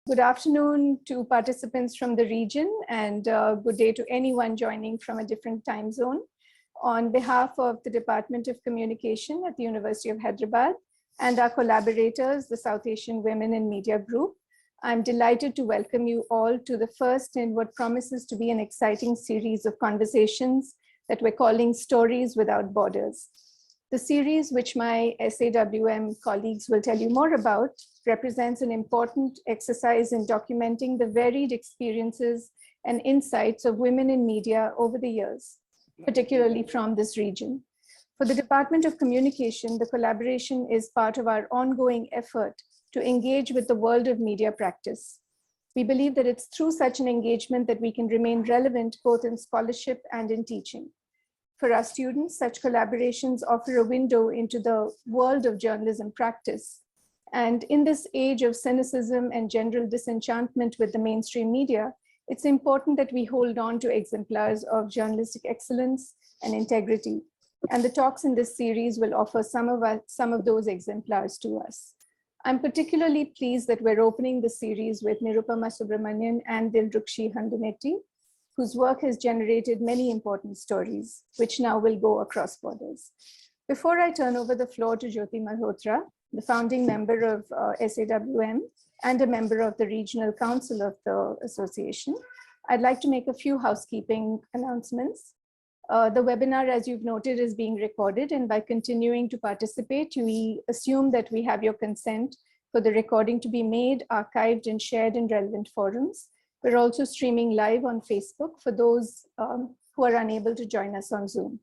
Good afternoon to participants from the region, and good day to anyone joining from a different time zone. On behalf of the Department of Communication at the University of Hyderabad and our collaborators, the South Asian Women in Media Group, I'm delighted to welcome you all to the first in what promises to be an exciting series of conversations that we're calling Stories Without Borders. The series, which my SAWM colleagues will tell you more about, represents an important exercise in documenting the varied experiences and insights of women in media over the years, particularly from this region. For the Department of Communication, the collaboration is part of our ongoing effort to engage with the world of media practice. We believe that it's through such an engagement that we can remain relevant both in scholarship and in teaching. For our students, such collaborations offer a window into the world of journalism practice. And in this age of cynicism and general disenchantment with the mainstream media, it's important that we hold on to exemplars of journalistic excellence and integrity. And the talks in this series will offer some of those exemplars to us. I'm particularly pleased that we're opening the series with Nirupama Subramanian and Dilrukshi Handunetti, whose work has generated many important stories, which now will go across borders. Before I turn over the floor to Jyoti Malhotra, the founding member of SAWM and a member of the Regional Council of the Association, I'd like to make a few housekeeping announcements. The webinar, as you've noted, is being recorded, and by continuing to participate, we assume that we have your consent for the recording to be made, archived, and shared in relevant forums. We're also streaming live on Facebook for those who are unable to join us on Zoom.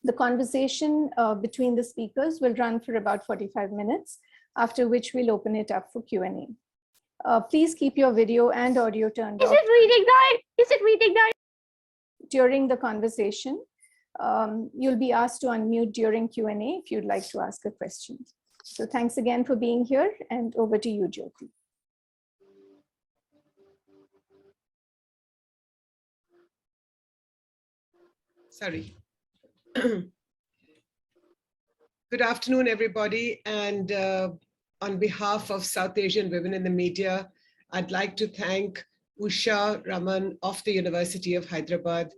The conversation between the speakers will run for about 45 minutes, after which we'll open it up for Q&A. Please keep your video and audio turned off. Is it reading that? Is it reading that? During the conversation, you'll be asked to unmute during Q&A if you'd like to ask a question. So thanks again for being here, and over to you, Jyoti. Sorry. Good afternoon, everybody. And on behalf of South Asian Women in the Media, I'd like to thank Usha Raman of the University of Hyderabad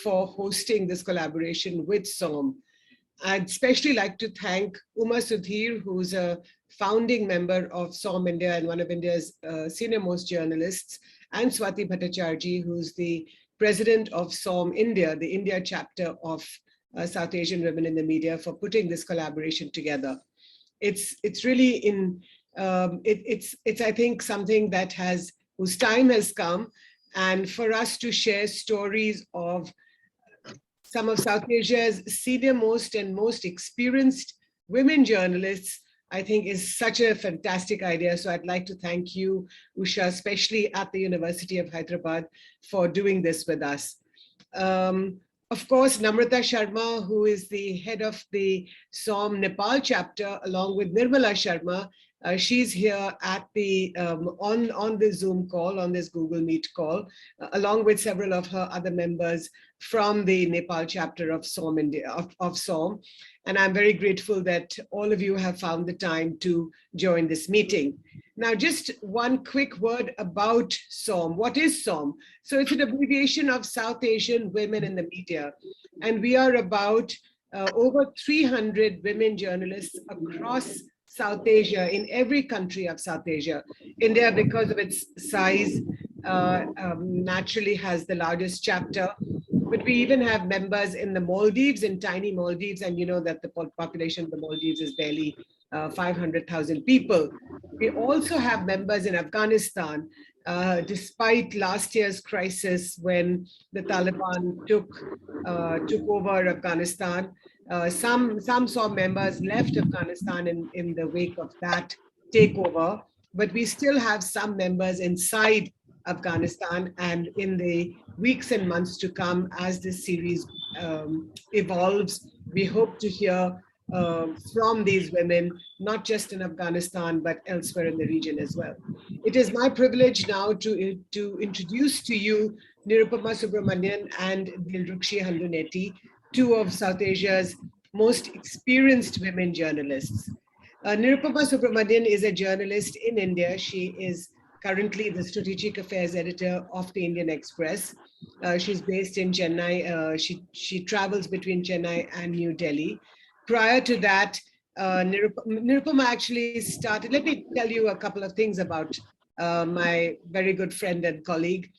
for hosting this collaboration with SOM. I'd especially like to thank Uma Sudhir, who's a founding member of SOM India and one of India's senior most journalists, and Swati Bhattacharjee, who's the president of SOM India, the India chapter of South Asian Women in the Media, for putting this collaboration together. It's really it's I think something that whose time has come, and for us to share stories of some of South Asia's senior most and most experienced women journalists, I think is such a fantastic idea. So I'd like to thank you, Usha, especially at the University of Hyderabad, for doing this with us. Of course, Namrata Sharma, who is the head of the SOM Nepal chapter, along with Nirmala Sharma, she's here at the on the Zoom call, on this Google Meet call, along with several of her other members from the Nepal chapter of SOM India, of SOM. And I'm very grateful that all of you have found the time to join this meeting. Now, just one quick word about SOM. What is SOM? So it's an abbreviation of South Asian Women in the Media. And we are about over 300 women journalists across South Asia, in every country of South Asia. India, because of its size, naturally has the largest chapter. But we even have members in the Maldives, in tiny Maldives, and you know that the population of the Maldives is barely 500,000 people. We also have members in Afghanistan, despite last year's crisis when the Taliban took over Afghanistan. Some SOM members left Afghanistan in the wake of that takeover, but we still have some members inside Afghanistan, and in the weeks and months to come, as this series evolves, we hope to hear from these women, not just in Afghanistan, but elsewhere in the region as well. It is my privilege now to introduce to you Nirupama Subramanian and Dilrukshi Handunetti, two of South Asia's most experienced women journalists. Nirupama Subramanian is a journalist in India. She is currently the strategic affairs editor of the Indian Express. She's based in Chennai. She travels between Chennai and New Delhi. Prior to that, Nirupama actually started. Let me tell you a couple of things about my very good friend and colleague.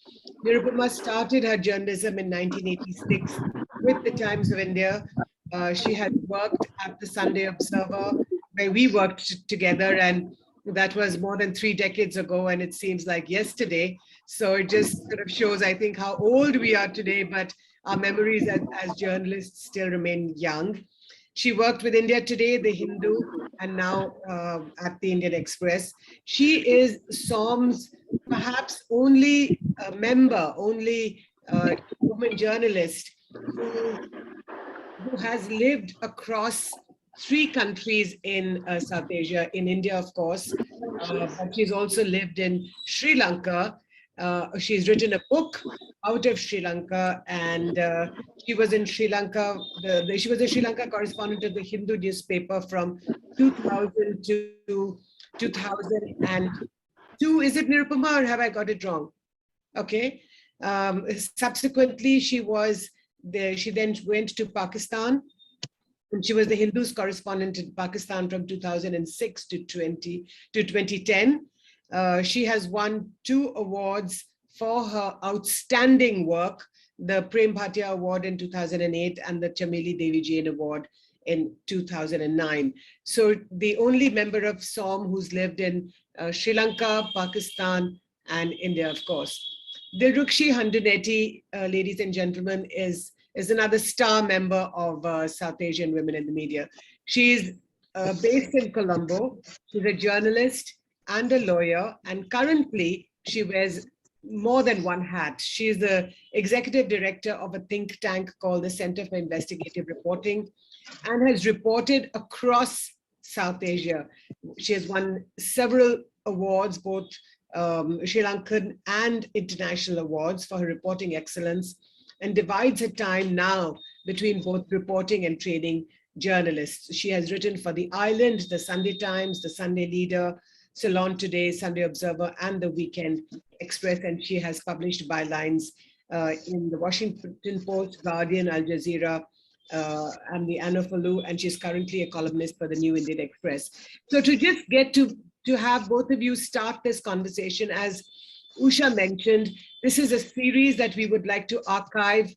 Nirupama started her journalism in 1986 with the Times of India. She had worked at the Sunday Observer, where we worked together, and that was more than 3 decades ago, and it seems like yesterday. So it just sort of shows, I think, how old we are today, but our memories as journalists still remain young. She worked with India Today, The Hindu, and now at the Indian Express. She is SOM's perhaps only member, only woman journalist who has lived across 3 countries in South Asia, in India, of course, but she's also lived in Sri Lanka. She's written a book out of Sri Lanka, and she was in Sri Lanka. She was a Sri Lanka correspondent of the Hindu newspaper from 2000 to 2002. Is it Nirupama, or have I got it wrong? Okay. Subsequently, she then went to Pakistan, and she was the Hindu's correspondent in Pakistan from 2006 to 2010. She has won 2 awards for her outstanding work, the Prem Bhatia Award in 2008 and the Chameli Devi Jain Award in 2009. So the only member of SOM who's lived in Sri Lanka, Pakistan, and India, of course. Dilrukshi Handunetti, ladies and gentlemen, is another star member of South Asian Women in the Media. She's based in Colombo. She's a journalist and a lawyer, and currently she wears more than one hat. She is the executive director of a think tank called the Center for Investigative Reporting, and has reported across South Asia. She has won several awards, both Sri Lankan and international awards, for her reporting excellence, and divides her time now between both reporting and training journalists. She has written for The Island, The Sunday Times, The Sunday Leader, Ceylon Today, Sunday Observer, and The Weekend Express, and she has published bylines in the Washington Post, Guardian, Al Jazeera, and the Anophalu, and she's currently a columnist for the New Indian Express. So to just get to have both of you start this conversation, as Usha mentioned, this is a series that we would like to archive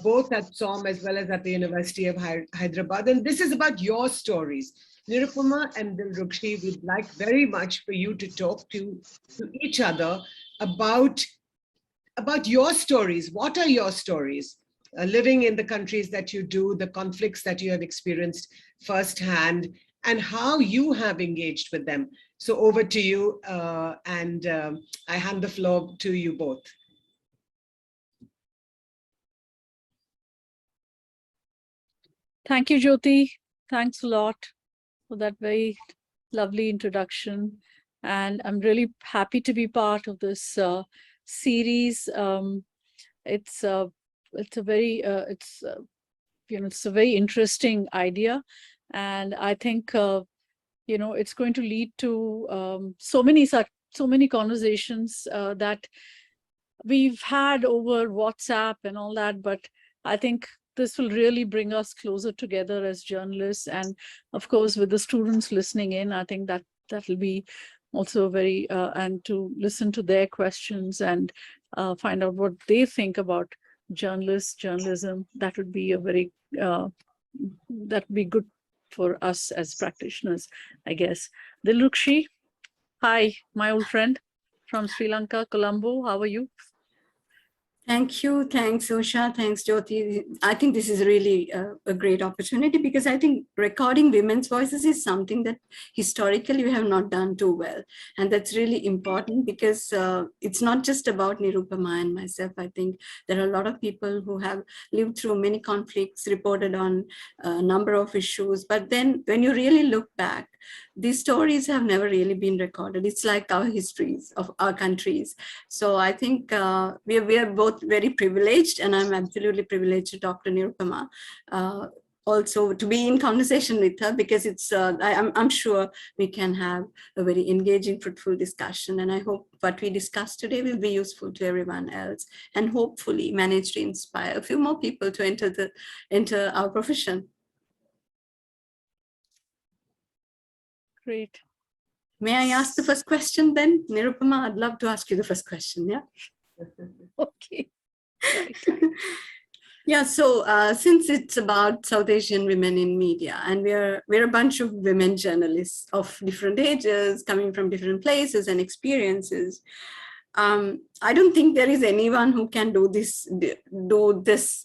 both at SOM as well as at the University of Hyderabad. And this is about your stories. Nirupama and Dilrukshi, we'd like very much for you to talk to each other about your stories. What are your stories? Living in the countries that you do, the conflicts that you have experienced firsthand, and how you have engaged with them. So over to you, and I hand the floor to you both. Thank you, Jyoti. Thanks a lot for that very lovely introduction. And I'm really happy to be part of this series. It's a very interesting idea, and I think it's going to lead to so many conversations that we've had over WhatsApp and all that, but I think this will really bring us closer together as journalists, and of course with the students listening in, I think that will be also very and to listen to their questions and find out what they think about journalism. That would be a very that would be good for us as practitioners, I guess. Dilrukshi, hi, my old friend from Sri Lanka, Colombo. How are you? Thank you. Thanks, Usha. Thanks, Jyoti. I think this is really a great opportunity, because I think recording women's voices is something that historically we have not done too well. And that's really important, because it's not just about Nirupama and myself. I think there are a lot of people who have lived through many conflicts, reported on a number of issues. But then when you really look back, these stories have never really been recorded. It's like our histories of our countries. So I think we are both very privileged, and I'm absolutely privileged to talk to Nirupama. also to be in conversation with her, because I'm sure we can have a very engaging, fruitful discussion. And I hope what we discussed today will be useful to everyone else, and hopefully manage to inspire a few more people to enter our profession. Great. May I ask the first question then? Nirupama, I'd love to ask you the first question, yeah? Okay. Right. Yeah, so since it's about South Asian women in media, and we're a bunch of women journalists of different ages, coming from different places and experiences, I don't think there is anyone who can do this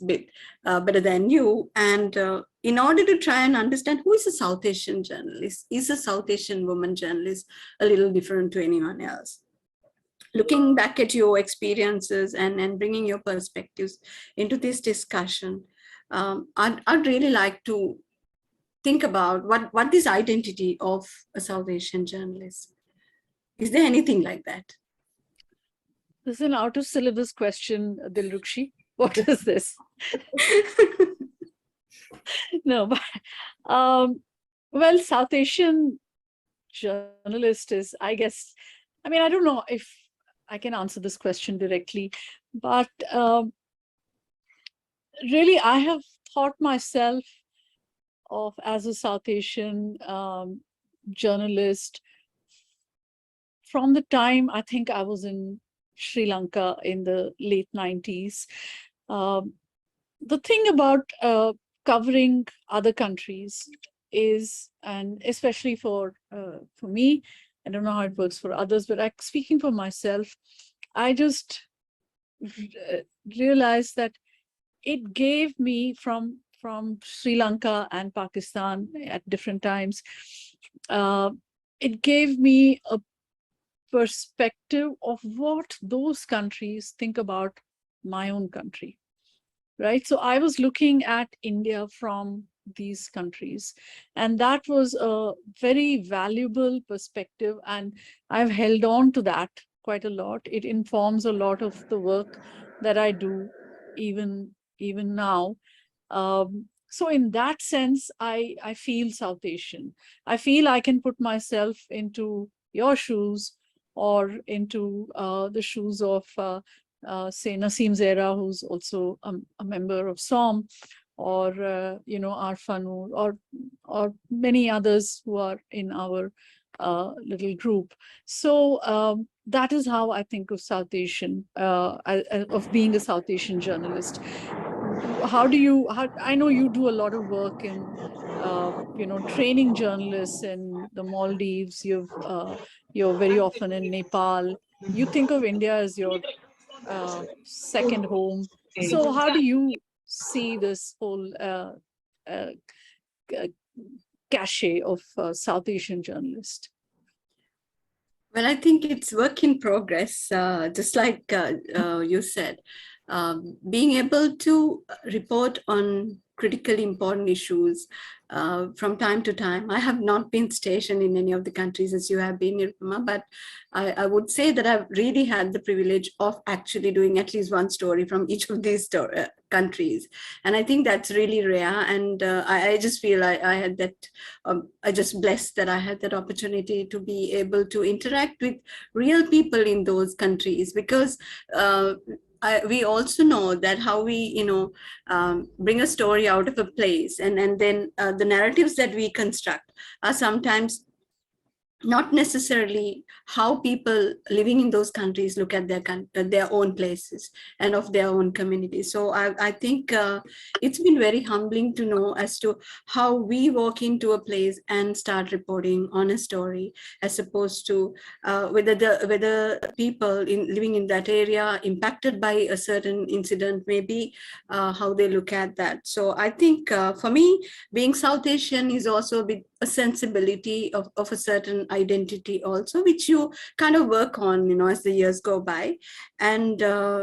bit better than you. And in order to try and understand who is a South Asian journalist, is a South Asian woman journalist a little different to anyone else? Looking back at your experiences and bringing your perspectives into this discussion, I'd really like to think about what is identity of a South Asian journalist. Is there anything like that? This is an out of syllabus question, Dilrukshi. What is this? No, but well, South Asian journalist is, I guess, I mean, I don't know if I can answer this question directly, but really, I have thought myself of as a South Asian journalist from the time I think I was in Sri Lanka in the late 90s. The thing about covering other countries is, and especially for me, I don't know how it works for others, but speaking for myself, I just realized that it gave me from Sri Lanka and Pakistan at different times, it gave me a perspective of what those countries think about my own country, right? So I was looking at India from these countries, and that was a very valuable perspective, and I've held on to that quite a lot. It informs a lot of the work that I do even now. So in that sense, I feel South Asian. I feel I can put myself into your shoes, or into the shoes of, say, Naseem Zehra, who's also a member of SOM, or, Arfanu, or many others who are in our little group. So that is how I think of South Asian, of being a South Asian journalist. I know you do a lot of work in, training journalists in the Maldives. You're very often in Nepal. You think of India as your second home. So how do you see this whole cachet of South Asian journalists? Well, I think it's work in progress, just like you said. Being able to report on critically important issues from time to time. I have not been stationed in any of the countries as you have been, Nirupama, but I would say that I've really had the privilege of actually doing at least one story from each of these countries. And I think that's really rare. And I just feel I had that, I just blessed that I had that opportunity to be able to interact with real people in those countries, because we also know that how we, bring a story out of a place, and then the narratives that we construct are sometimes not necessarily how people living in those countries look at their own places and of their own communities. So I think it's been very humbling to know as to how we walk into a place and start reporting on a story, as opposed to whether people living in that area impacted by a certain incident, maybe how they look at that. So I think for me, being South Asian is also a sensibility of a certain identity also, which you kind of work on, as the years go by. And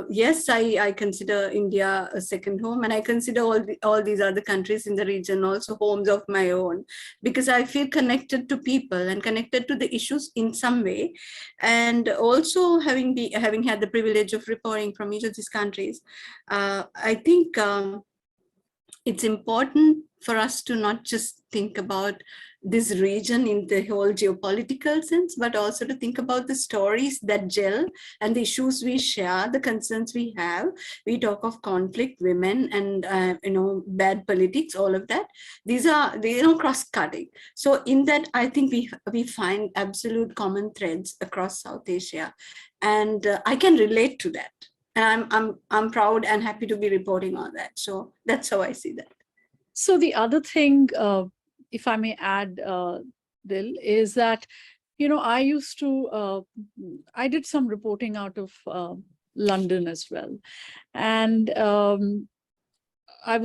yes, I consider India a second home, and I consider all these other countries in the region also homes of my own, because I feel connected to people and connected to the issues in some way. And also having had the privilege of reporting from each of these countries, I think it's important for us to not just think about this region in the whole geopolitical sense, but also to think about the stories that gel and the issues we share, the concerns we have. We talk of conflict, women, and bad politics, all of that. These are cross-cutting. So in that, I think we find absolute common threads across South Asia, and I can relate to that. And I'm proud and happy to be reporting on that. So that's how I see that. So the other thing, if I may add, Dil, is that, I used to, I did some reporting out of London as well. And I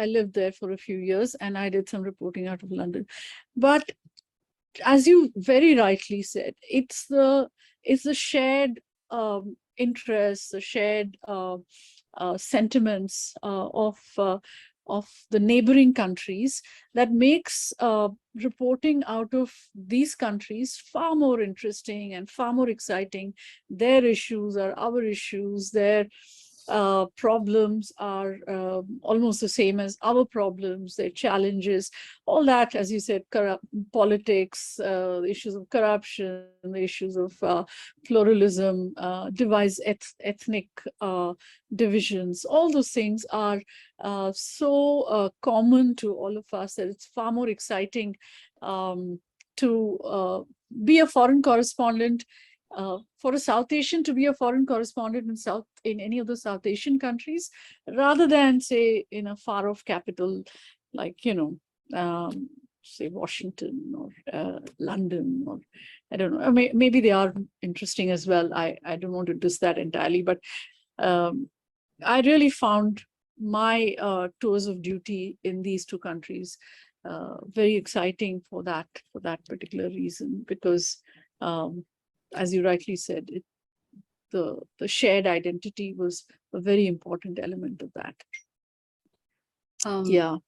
lived there for a few years and I did some reporting out of London. But as you very rightly said, it's the shared interests, the shared sentiments of the neighboring countries that makes reporting out of these countries far more interesting and far more exciting. Their issues are our issues. Their problems are almost the same as our problems, their challenges, all that, as you said, politics, issues of corruption, the issues of pluralism, ethnic divisions, all those things are so common to all of us that it's far more exciting to be a foreign correspondent, for a South Asian to be a foreign correspondent in any of the South Asian countries, rather than say in a far off capital like say Washington or London, or I don't know. Maybe they are interesting as well. I don't want to diss that entirely, but I really found my tours of duty in these two countries very exciting for that particular reason, because as you rightly said, the shared identity was a very important element of that. Yeah.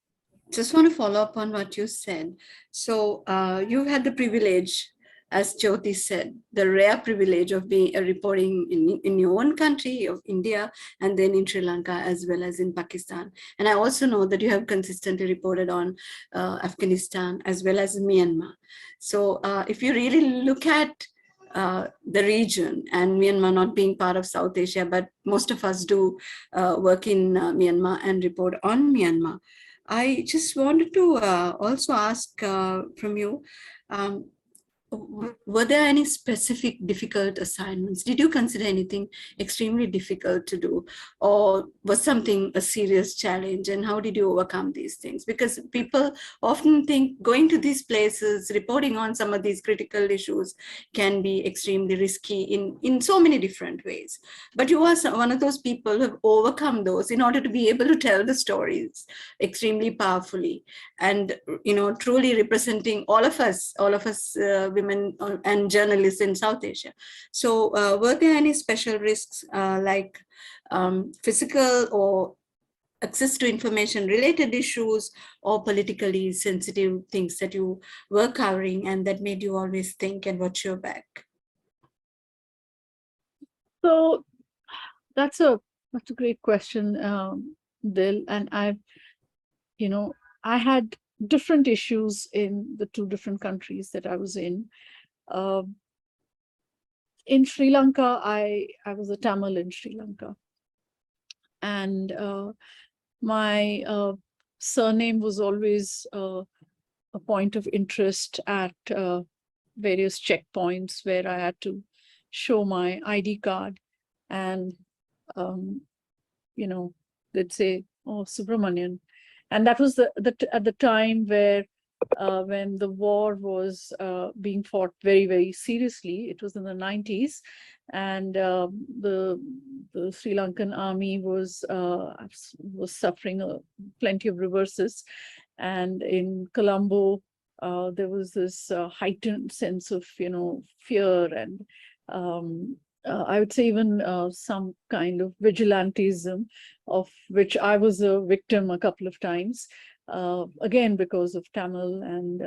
Just want to follow up on what you said. So you've had the privilege, as Jyoti said, the rare privilege of being reporting in your own country of India, and then in Sri Lanka as well as in Pakistan. And I also know that you have consistently reported on Afghanistan as well as Myanmar. So if you really look at the region, and Myanmar not being part of South Asia, but most of us do work in Myanmar and report on Myanmar. I just wanted to also ask from you, were there any specific difficult assignments? Did you consider anything extremely difficult to do, or was something a serious challenge, and how did you overcome these things? Because people often think going to these places, reporting on some of these critical issues can be extremely risky in so many different ways. But you are one of those people who have overcome those in order to be able to tell the stories extremely powerfully, and truly representing all of us women and journalists in South Asia. So were there any special risks like physical or access to information related issues, or politically sensitive things that you were covering and that made you always think and watch your back? So that's a great question, Dil. And I had different issues in the two different countries that I was in. In Sri Lanka, I was a Tamil in Sri Lanka. And my surname was always a point of interest at various checkpoints where I had to show my ID card. And, they'd say, oh, Subramanian. And that was at the time where when the war was being fought very, very seriously. It was in the 90s, and the Sri Lankan army was suffering plenty of reverses. And in Colombo, there was this heightened sense of fear, and I would say even some kind of vigilantism, of which I was a victim a couple of times, again because of Tamil and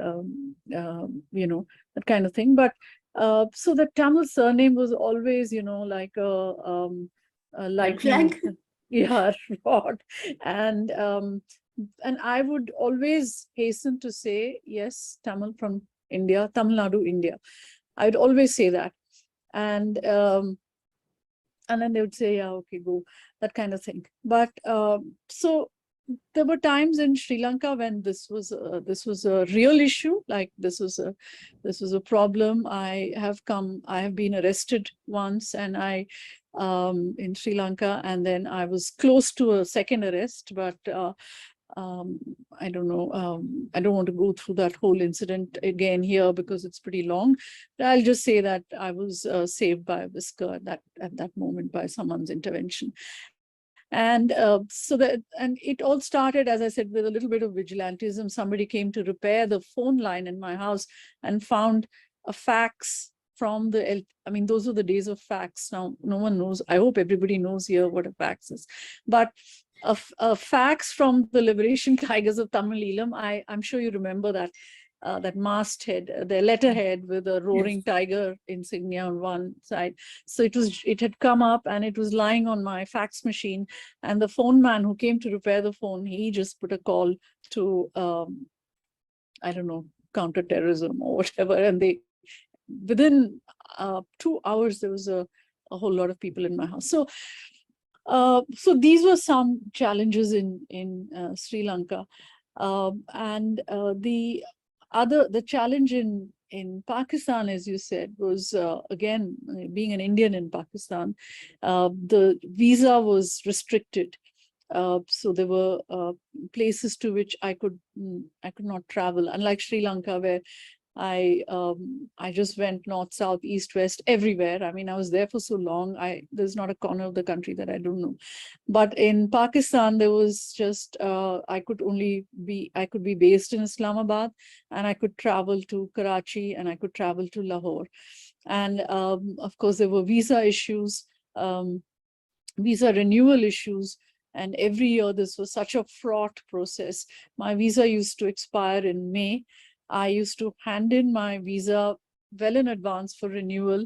that kind of thing. But so the Tamil surname was always like a lightning, yeah, rod. And and I would always hasten to say, yes, Tamil from India, Tamil Nadu, India. I would always say that. And then they would say, yeah, okay, go, that kind of thing. But so there were times in Sri Lanka when this was a real issue, like this was a problem. I have been arrested once, and in Sri Lanka, and then I was close to a second arrest, but I don't know. I don't want to go through that whole incident again here because it's pretty long. But I'll just say that I was saved by a whisker at that moment by someone's intervention. And and it all started, as I said, with a little bit of vigilantism. Somebody came to repair the phone line in my house and found a fax from I mean, those were the days of fax. Now, no one knows. I hope everybody knows here what a fax is. But a fax from the Liberation Tigers of Tamil Eelam. I'm sure you remember that. That masthead, the letterhead with a roaring tiger insignia on one side. So it had come up and it was lying on my fax machine. And the phone man who came to repair the phone, he just put a call to, I don't know, counterterrorism or whatever. And within 2 hours, there was a whole lot of people in my house. So these were some challenges in Sri Lanka. And the challenge in Pakistan, as you said, was again, being an Indian in Pakistan, the visa was restricted. So there were places to which I could not travel, unlike Sri Lanka, where I just went north, south, east, west, everywhere. I mean, I was there for so long. There's not a corner of the country that I don't know. But in Pakistan, there was just I could be based in Islamabad, and I could travel to Karachi, and I could travel to Lahore. And of course, there were visa issues, visa renewal issues. And every year, this was such a fraught process. My visa used to expire in May. I used to hand in my visa well in advance for renewal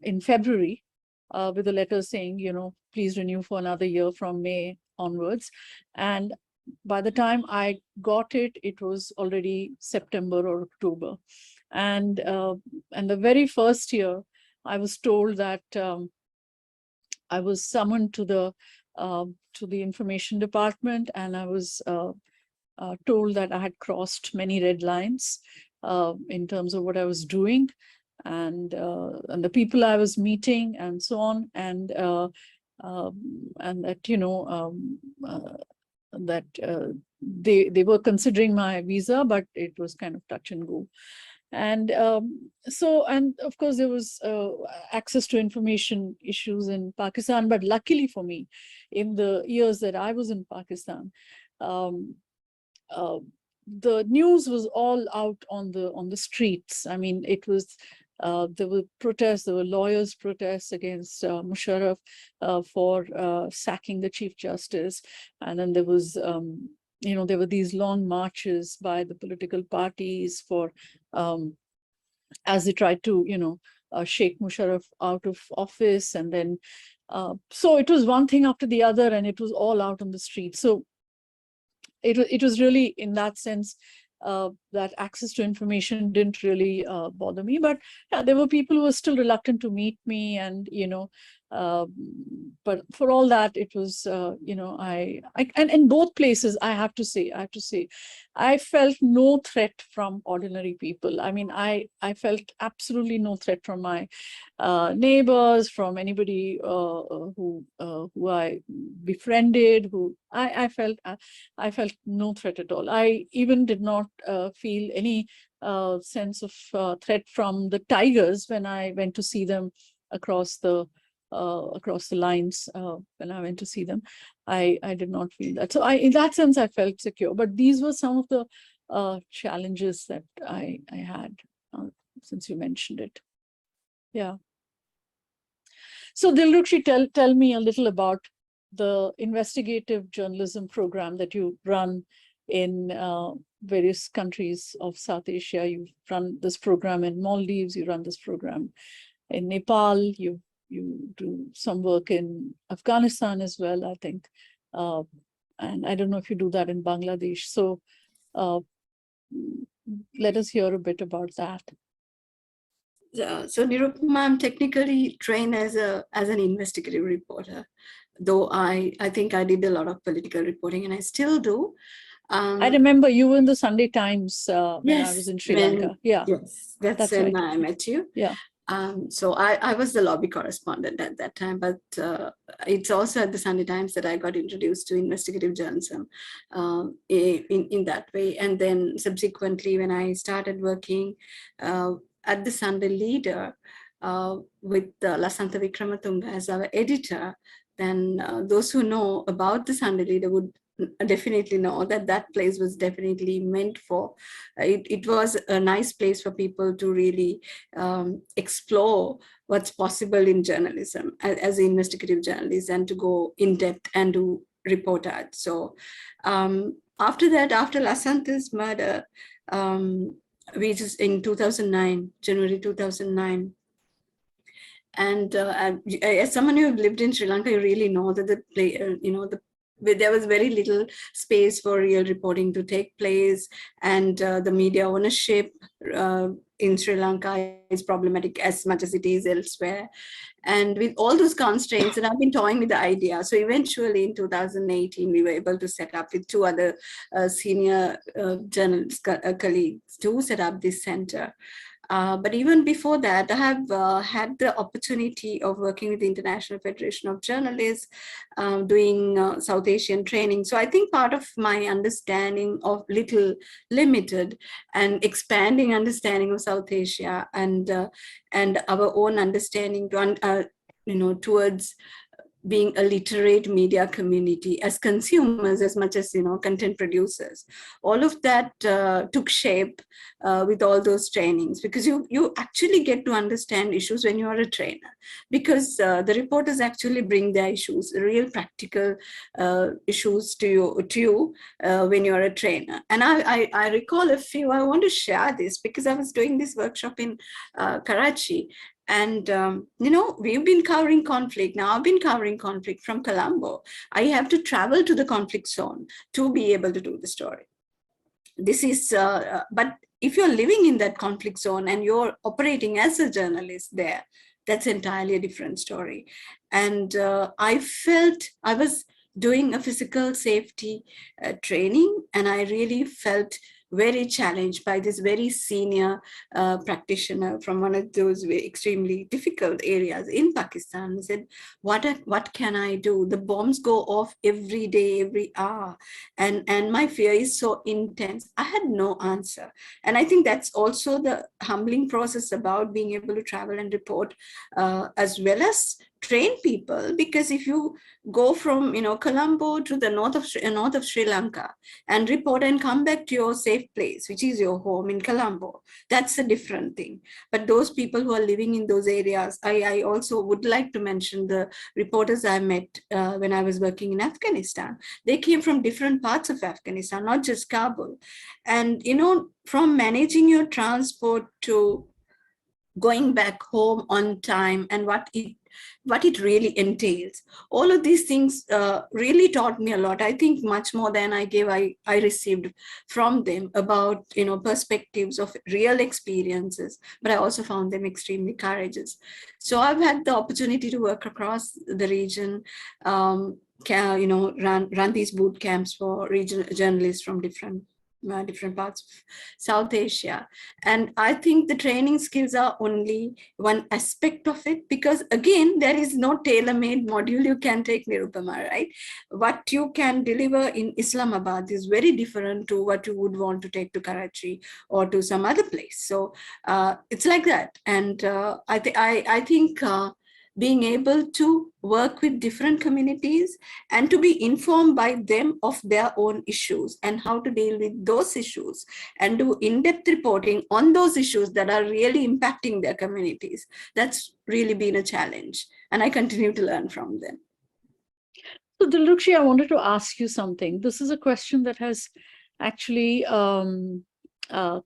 in February with a letter saying, please renew for another year from May onwards. And by the time I got it, it was already September or October. And the very first year, I was told that I was summoned to the information department, and I was told that I had crossed many red lines in terms of what I was doing, and the people I was meeting, and so on, and that they were considering my visa, but it was kind of touch and go. And and of course there was access to information issues in Pakistan, but luckily for me, in the years that I was in Pakistan, the news was all out on the streets. I mean, it was there were protests, there were lawyers' protests against Musharraf for sacking the Chief Justice, and then there was there were these long marches by the political parties for as they tried to shake Musharraf out of office, and then so it was one thing after the other, and it was all out on the street. So it was really, in that sense, that access to information didn't really bother me. But yeah, there were people who were still reluctant to meet me, and but for all that, it was and in both places, I have to say, I felt no threat from ordinary people. I mean, I felt absolutely no threat from my neighbors, from anybody who I befriended. I felt no threat at all. I even did not feel any sense of threat from the tigers when I went to see them across the lines. When I went to see them, I did not feel that. So in that sense, I felt secure. But these were some of the challenges that I had, since you mentioned it. Yeah. So Dilrukshi, tell me a little about the investigative journalism program that you run in various countries of South Asia. You've run this program in Maldives, you run this program in Nepal, you do some work in Afghanistan as well, I think. And I don't know if you do that in Bangladesh. So let us hear a bit about that. So Nirupama, I'm technically trained as an investigative reporter, though I think I did a lot of political reporting, and I still do. I remember you were in the Sunday Times when I was in Sri Lanka. Yeah. Yes, that's when I met you. Yeah. So I was the lobby correspondent at that time, but it's also at the Sunday Times that I got introduced to investigative journalism in that way. And then subsequently, when I started working at the Sunday Leader with Lasantha Vikramatunga as our editor, then those who know about the Sunday Leader would definitely know that that place was definitely meant for, it was a nice place for people to really explore what's possible in journalism as an investigative journalist, and to go in depth and do reportage. So after that, after Lasantha's murder, which is in 2009, January 2009, and as someone who lived in Sri Lanka, you really know that there was very little space for real reporting to take place, and the media ownership in Sri Lanka is problematic as much as it is elsewhere. And with all those constraints, and I've been toying with the idea. So eventually in 2018, we were able to set up with two other senior journalist colleagues to set up this center. But even before that, I have had the opportunity of working with the International Federation of Journalists, doing South Asian training. So I think part of my understanding of little limited and expanding understanding of South Asia and our own understanding towards being a literate media community as consumers as much as content producers, all of that took shape with all those trainings, because you actually get to understand issues when you are a trainer, because the reporters actually bring their issues, real practical issues to you when you are a trainer. And I recall a few. I want to share this because I was doing this workshop in Karachi. And, we've been covering conflict. Now I've been covering conflict from Colombo. I have to travel to the conflict zone to be able to do the story. This is, but if you're living in that conflict zone and you're operating as a journalist there, that's entirely a different story. And I felt I was doing a physical safety training, and I really felt very challenged by this very senior practitioner from one of those extremely difficult areas in Pakistan. He said, what can I do? The bombs go off every day, every hour. And my fear is so intense. I had no answer. And I think that's also the humbling process about being able to travel and report, as well as train people, because if you go from Colombo to the north of Sri Lanka and report and come back to your safe place, which is your home in Colombo, that's a different thing. But those people who are living in those areas, I also would like to mention the reporters I met when I was working in Afghanistan. They came from different parts of Afghanistan, not just Kabul. And from managing your transport to going back home on time and what it really entails. All of these things really taught me a lot. I think much more than I received from them about, perspectives of real experiences, but I also found them extremely courageous. So I've had the opportunity to work across the region, run these boot camps for regional journalists from different parts of South Asia. And I think the training skills are only one aspect of it, because again, there is no tailor-made module you can take, Nirupama, right? What you can deliver in Islamabad is very different to what you would want to take to Karachi or to some other place. So it's like that. And I think being able to work with different communities and to be informed by them of their own issues and how to deal with those issues and do in-depth reporting on those issues that are really impacting their communities. That's really been a challenge, and I continue to learn from them. So Dilrukshi, I wanted to ask you something. This is a question that has actually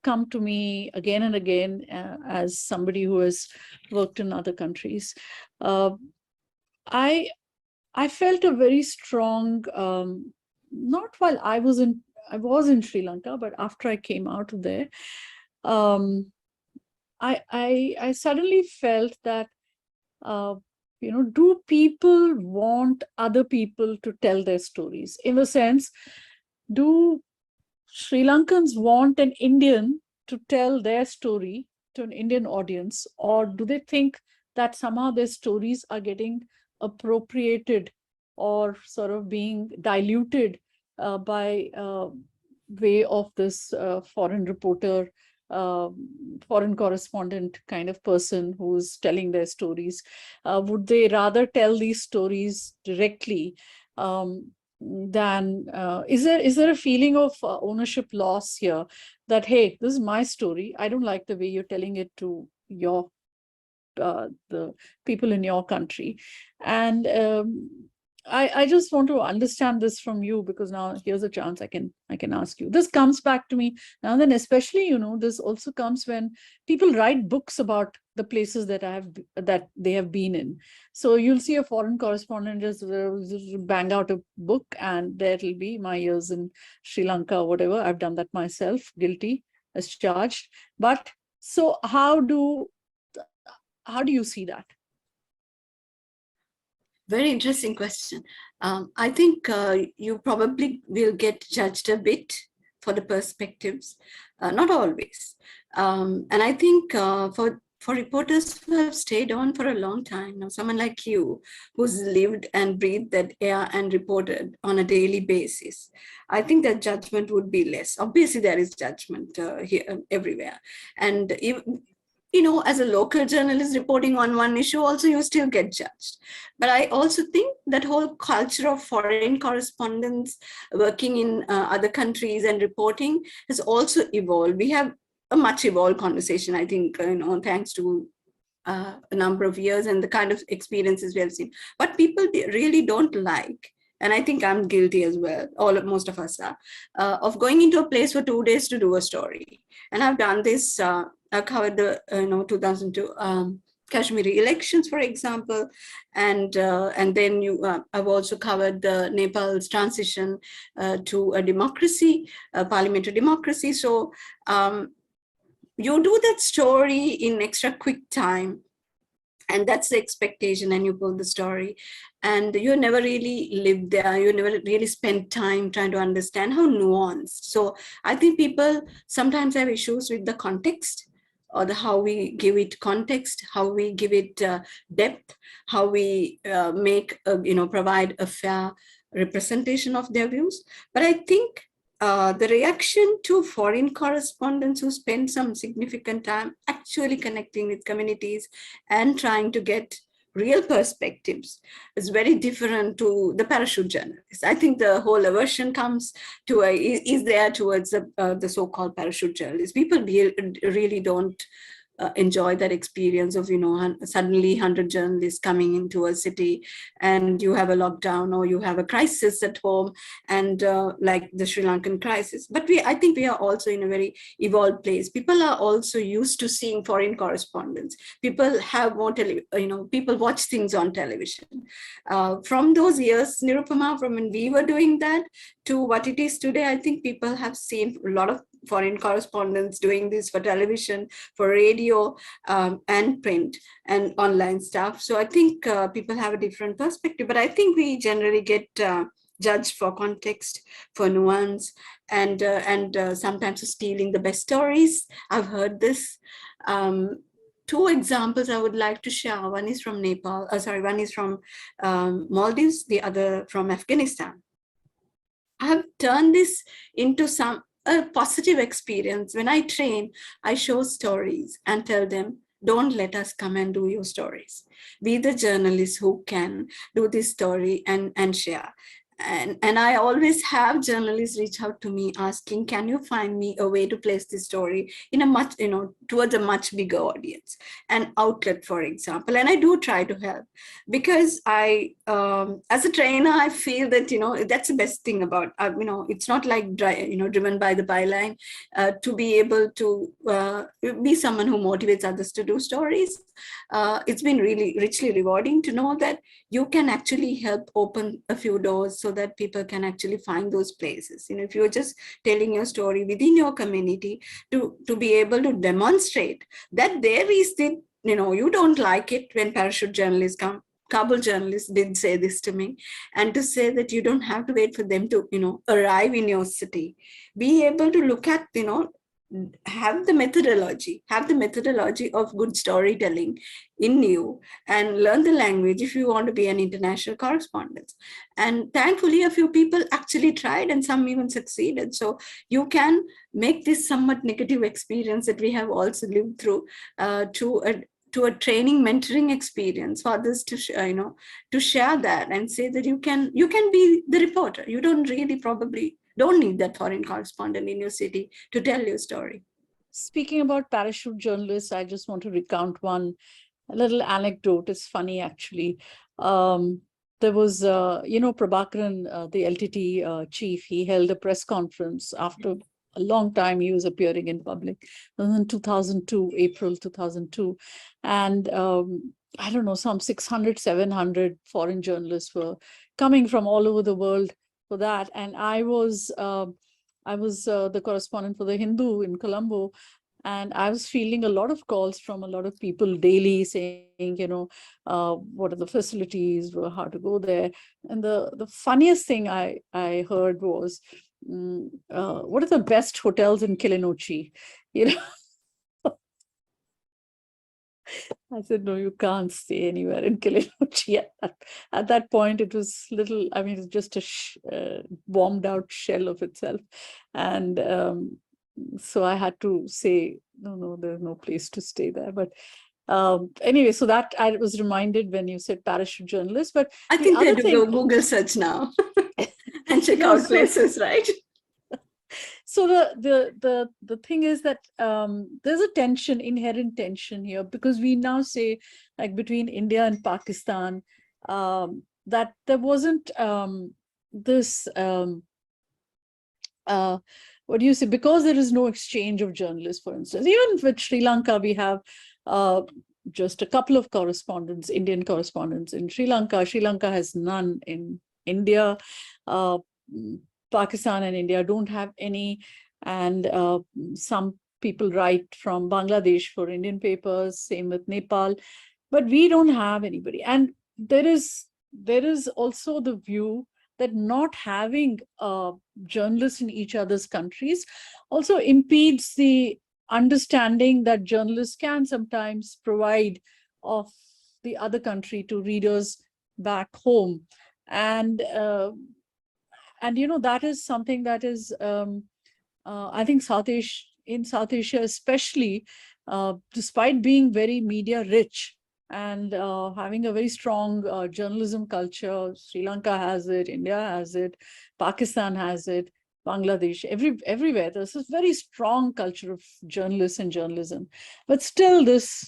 come to me again and again as somebody who has worked in other countries. I felt a very strong not while I was in Sri Lanka, but after I came out of there, I suddenly felt that, do people want other people to tell their stories? In the sense, do Sri Lankans want an Indian to tell their story to an Indian audience, or do they think that somehow their stories are getting appropriated or sort of being diluted by way of this foreign reporter, foreign correspondent kind of person who's telling their stories? Would they rather tell these stories directly? Then is there a feeling of ownership loss here, that, hey, this is my story, I don't like the way you're telling it to your the people in your country? And I just want to understand this from you, because now here's a chance I can ask you. This comes back to me now and then, especially, this also comes when people write books about the places that they have been in. So you'll see a foreign correspondent just bang out a book, and there will be my years in Sri Lanka or whatever. I've done that myself, guilty as charged. But so how do you see that? Very interesting question. I think you probably will get judged a bit for the perspectives, not always. And I think for reporters who have stayed on for a long time, now someone like you, who's lived and breathed that air and reported on a daily basis, I think that judgment would be less. Obviously, there is judgment here everywhere. And as a local journalist reporting on one issue, also you still get judged. But I also think that whole culture of foreign correspondents working in other countries and reporting has also evolved. We have a much evolved conversation, I think, thanks to a number of years and the kind of experiences we have seen. What people really don't like, and I think I'm guilty as well, most of us are, of going into a place for 2 days to do a story. And I've done this. I covered the 2002 Kashmiri elections, for example, and then I've also covered the Nepal's transition to a democracy, a parliamentary democracy. So you do that story in extra quick time, and that's the expectation, and you pull the story, and you never really lived there. You never really spent time trying to understand how nuanced. So I think people sometimes have issues with the context, or how we give it context, how we give it depth, how we provide a fair representation of their views. But I think the reaction to foreign correspondents who spend some significant time actually connecting with communities and trying to get real perspectives is very different to the parachute journalists. I think the whole aversion comes to is there towards the so-called parachute journalists. People really don't enjoy that experience of suddenly 100 journalists coming into a city, and you have a lockdown or you have a crisis at home, and like the Sri Lankan crisis. But I think we are also in a very evolved place. People are also used to seeing foreign correspondents. People have more people watch things on television. From those years, Nirupama, from when we were doing that to what it is today, I think people have seen a lot of foreign correspondents doing this for television, for radio, and print and online stuff. So I think people have a different perspective, but I think we generally get judged for context, for nuance, and sometimes stealing the best stories. I've heard this. 2 examples I would like to share. One is from Nepal, one is from Maldives, the other from Afghanistan. I have turned this into a positive experience. When I train, I show stories and tell them, don't let us come and do your stories. Be the journalists who can do this story and share. And I always have journalists reach out to me asking, can you find me a way to place this story in a much, towards a much bigger audience, an outlet, for example. And I do try to help, because as a trainer, I feel that, that's the best thing about, it's not like, driven by the byline, to be able to be someone who motivates others to do stories. It's been really richly rewarding to know that you can actually help open a few doors so that people can actually find those places. You know, if you're just telling your story within your community, to be able to demonstrate that there is the, you know, you don't like it when parachute journalists come. Kabul journalists did say this to me, and to say that you don't have to wait for them to, you know, arrive in your city. Be able to look at, you know, have the methodology of good storytelling in you, and learn the language if you want to be an international correspondent. And thankfully, a few people actually tried, and some even succeeded. So you can make this somewhat negative experience that we have also lived through to a training mentoring experience for others to you know, to share that and say that you can be the reporter. You don't really probably don't need that foreign correspondent in your city to tell your story. Speaking about parachute journalists, I just want to recount one little anecdote. It's funny, actually. There was, you know, Prabhakaran, the LTT chief, he held a press conference after a long time he was appearing in public. It was in 2002, April 2002. And I don't know, some 600, 700 foreign journalists were coming from all over the world for that. And I was the correspondent for the Hindu in Colombo, and I was fielding a lot of calls from a lot of people daily saying, you know, what are the facilities, how to go there. And the funniest thing I heard was, what are the best hotels in Kilinochchi? You know, I said, no, you can't stay anywhere in Kilinochchi. At that point, it was little, I mean, it's just a bombed out shell of itself. And so I had to say, no, there's no place to stay there. But anyway, so that I was reminded when you said parachute journalist. But I think they do Google search now and check out places, right? So the thing is that there's a tension, inherent tension here, because we now say, like, between India and Pakistan, that there wasn't this, what do you say, because there is no exchange of journalists, for instance. Even with Sri Lanka, we have just a couple of correspondents, Indian correspondents in Sri Lanka. Sri Lanka has none in India. Pakistan and India don't have any, and some people write from Bangladesh for Indian papers, same with Nepal, but we don't have anybody. And there is also the view that not having journalists in each other's countries also impedes the understanding that journalists can sometimes provide of the other country to readers back home. And you know, that is something that is, I think in South Asia especially, despite being very media rich and having a very strong journalism culture, Sri Lanka has it, India has it, Pakistan has it, Bangladesh, everywhere. There's a very strong culture of journalists and journalism. But still this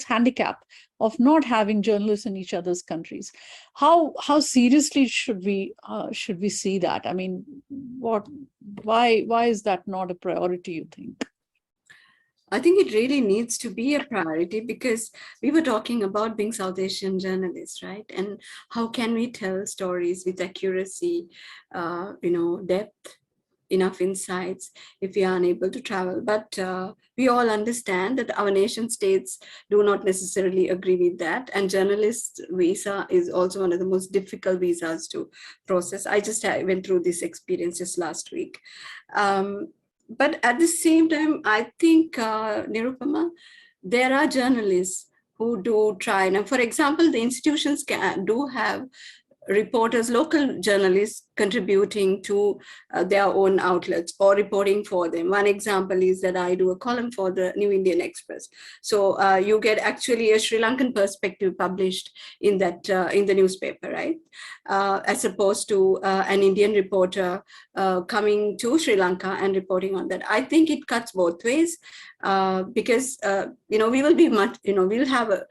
handicap of not having journalists in each other's countries. How seriously should we see that? I mean, why is that not a priority, you think? I think it really needs to be a priority, because we were talking about being South Asian journalists, right? And how can we tell stories with accuracy, you know, depth, enough insights if we are unable to travel. But we all understand that our nation states do not necessarily agree with that. And journalist visa is also one of the most difficult visas to process. I went through this experience just last week. But at the same time, I think, Nirupama, there are journalists who do try. Now, for example, the institutions do have reporters, local journalists contributing to their own outlets or reporting for them. One example is that I do a column for the New Indian Express. So you get actually a Sri Lankan perspective published in that in the newspaper, right? As opposed to an Indian reporter coming to Sri Lanka and reporting on that. I think it cuts both ways because you know, we will be much, you know, we'll have a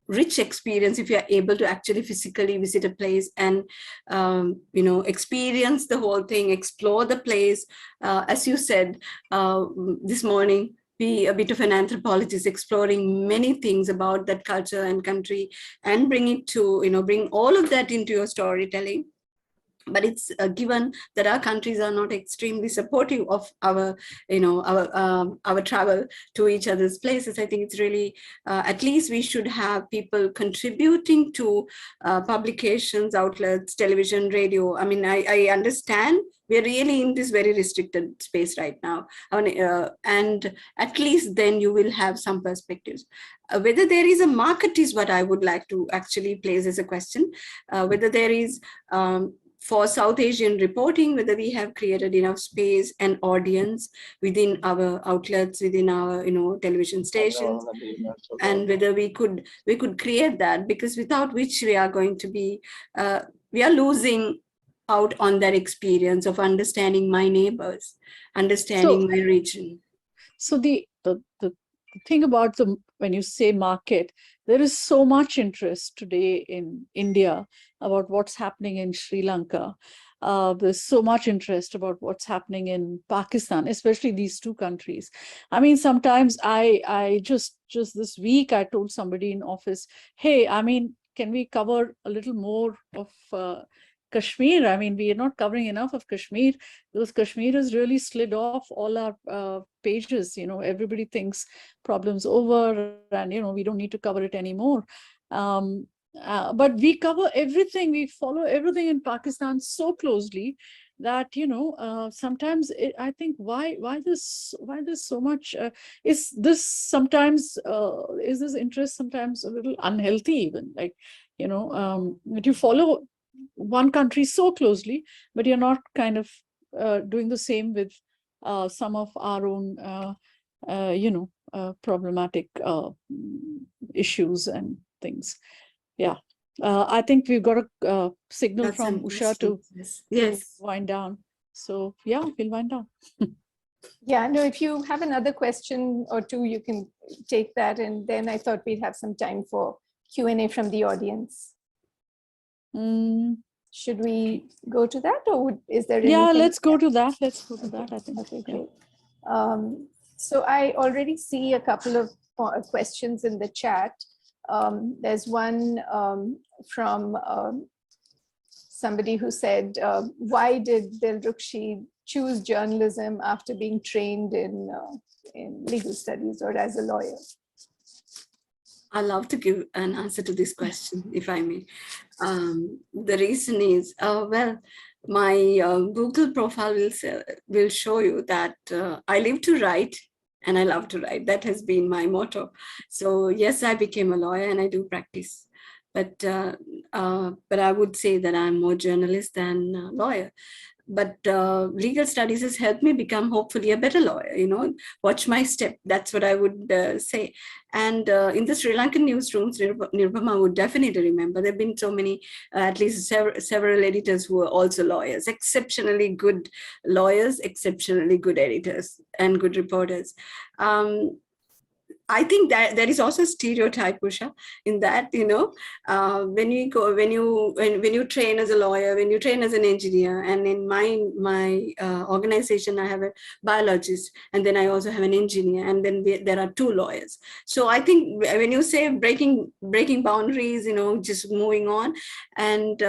rich experience if you are able to actually physically visit a place and you know, experience the whole thing, explore the place. As you said this morning, be a bit of an anthropologist, exploring many things about that culture and country, and bring it to, bring all of that into your storytelling. But it's given that our countries are not extremely supportive of our, our travel to each other's places. I think it's really, at least we should have people contributing to publications, outlets, television, radio. I mean, I understand we're really in this very restricted space right now. And at least then you will have some perspectives. Whether there is a market is what I would like to actually place as a question. Whether there is, for South Asian reporting, whether we have created enough space and audience within our outlets, within our television stations, and whether we could create that, because without which we are going to be, we are losing out on that experience of understanding my neighbors, understanding my region. So the thing about when you say market, there is so much interest today in India about what's happening in Sri Lanka. There's so much interest about what's happening in Pakistan, especially these two countries. I mean, sometimes I just this week, I told somebody in office, hey, I mean, can we cover a little more of Kashmir? I mean, we are not covering enough of Kashmir, because Kashmir has really slid off all our pages. Everybody thinks problem's over and, we don't need to cover it anymore. But we cover everything. We follow everything in Pakistan so closely that, sometimes I think why this so much, is this sometimes, is this interest sometimes a little unhealthy even, like, that you follow one country so closely, but you're not kind of doing the same with some of our own, problematic issues and things. Yeah. I think we've got a signal That's from Usha to wind down. So yeah, we'll wind down. Yeah, no, if you have another question or two, you can take that. And then I thought we'd have some time for Q&A from the audience. Should we go to that, or is there anything? Yeah, let's go to that. Let's go to that, I think. Okay, great. So I already see a couple of questions in the chat. There's one from somebody who said, why did Dilrukshi choose journalism after being trained in legal studies or as a lawyer? I love to give an answer to this question, if I may. The reason is, well, my Google profile will show you that I live to write and I love to write. That has been my motto. So yes, I became a lawyer and I do practice. But I would say that I'm more journalist than a lawyer. But legal studies has helped me become hopefully a better lawyer, watch my step. That's what I would say. And in the Sri Lankan newsrooms, Nirupama would definitely remember, there have been so many, at least several editors who are also lawyers, exceptionally good lawyers, exceptionally good editors and good reporters. I think that there is also a stereotype, Usha, in that, when you train as a lawyer, when you train as an engineer, and in my organization, I have a biologist, and then I also have an engineer, and then there are two lawyers. So I think when you say breaking boundaries, just moving on, and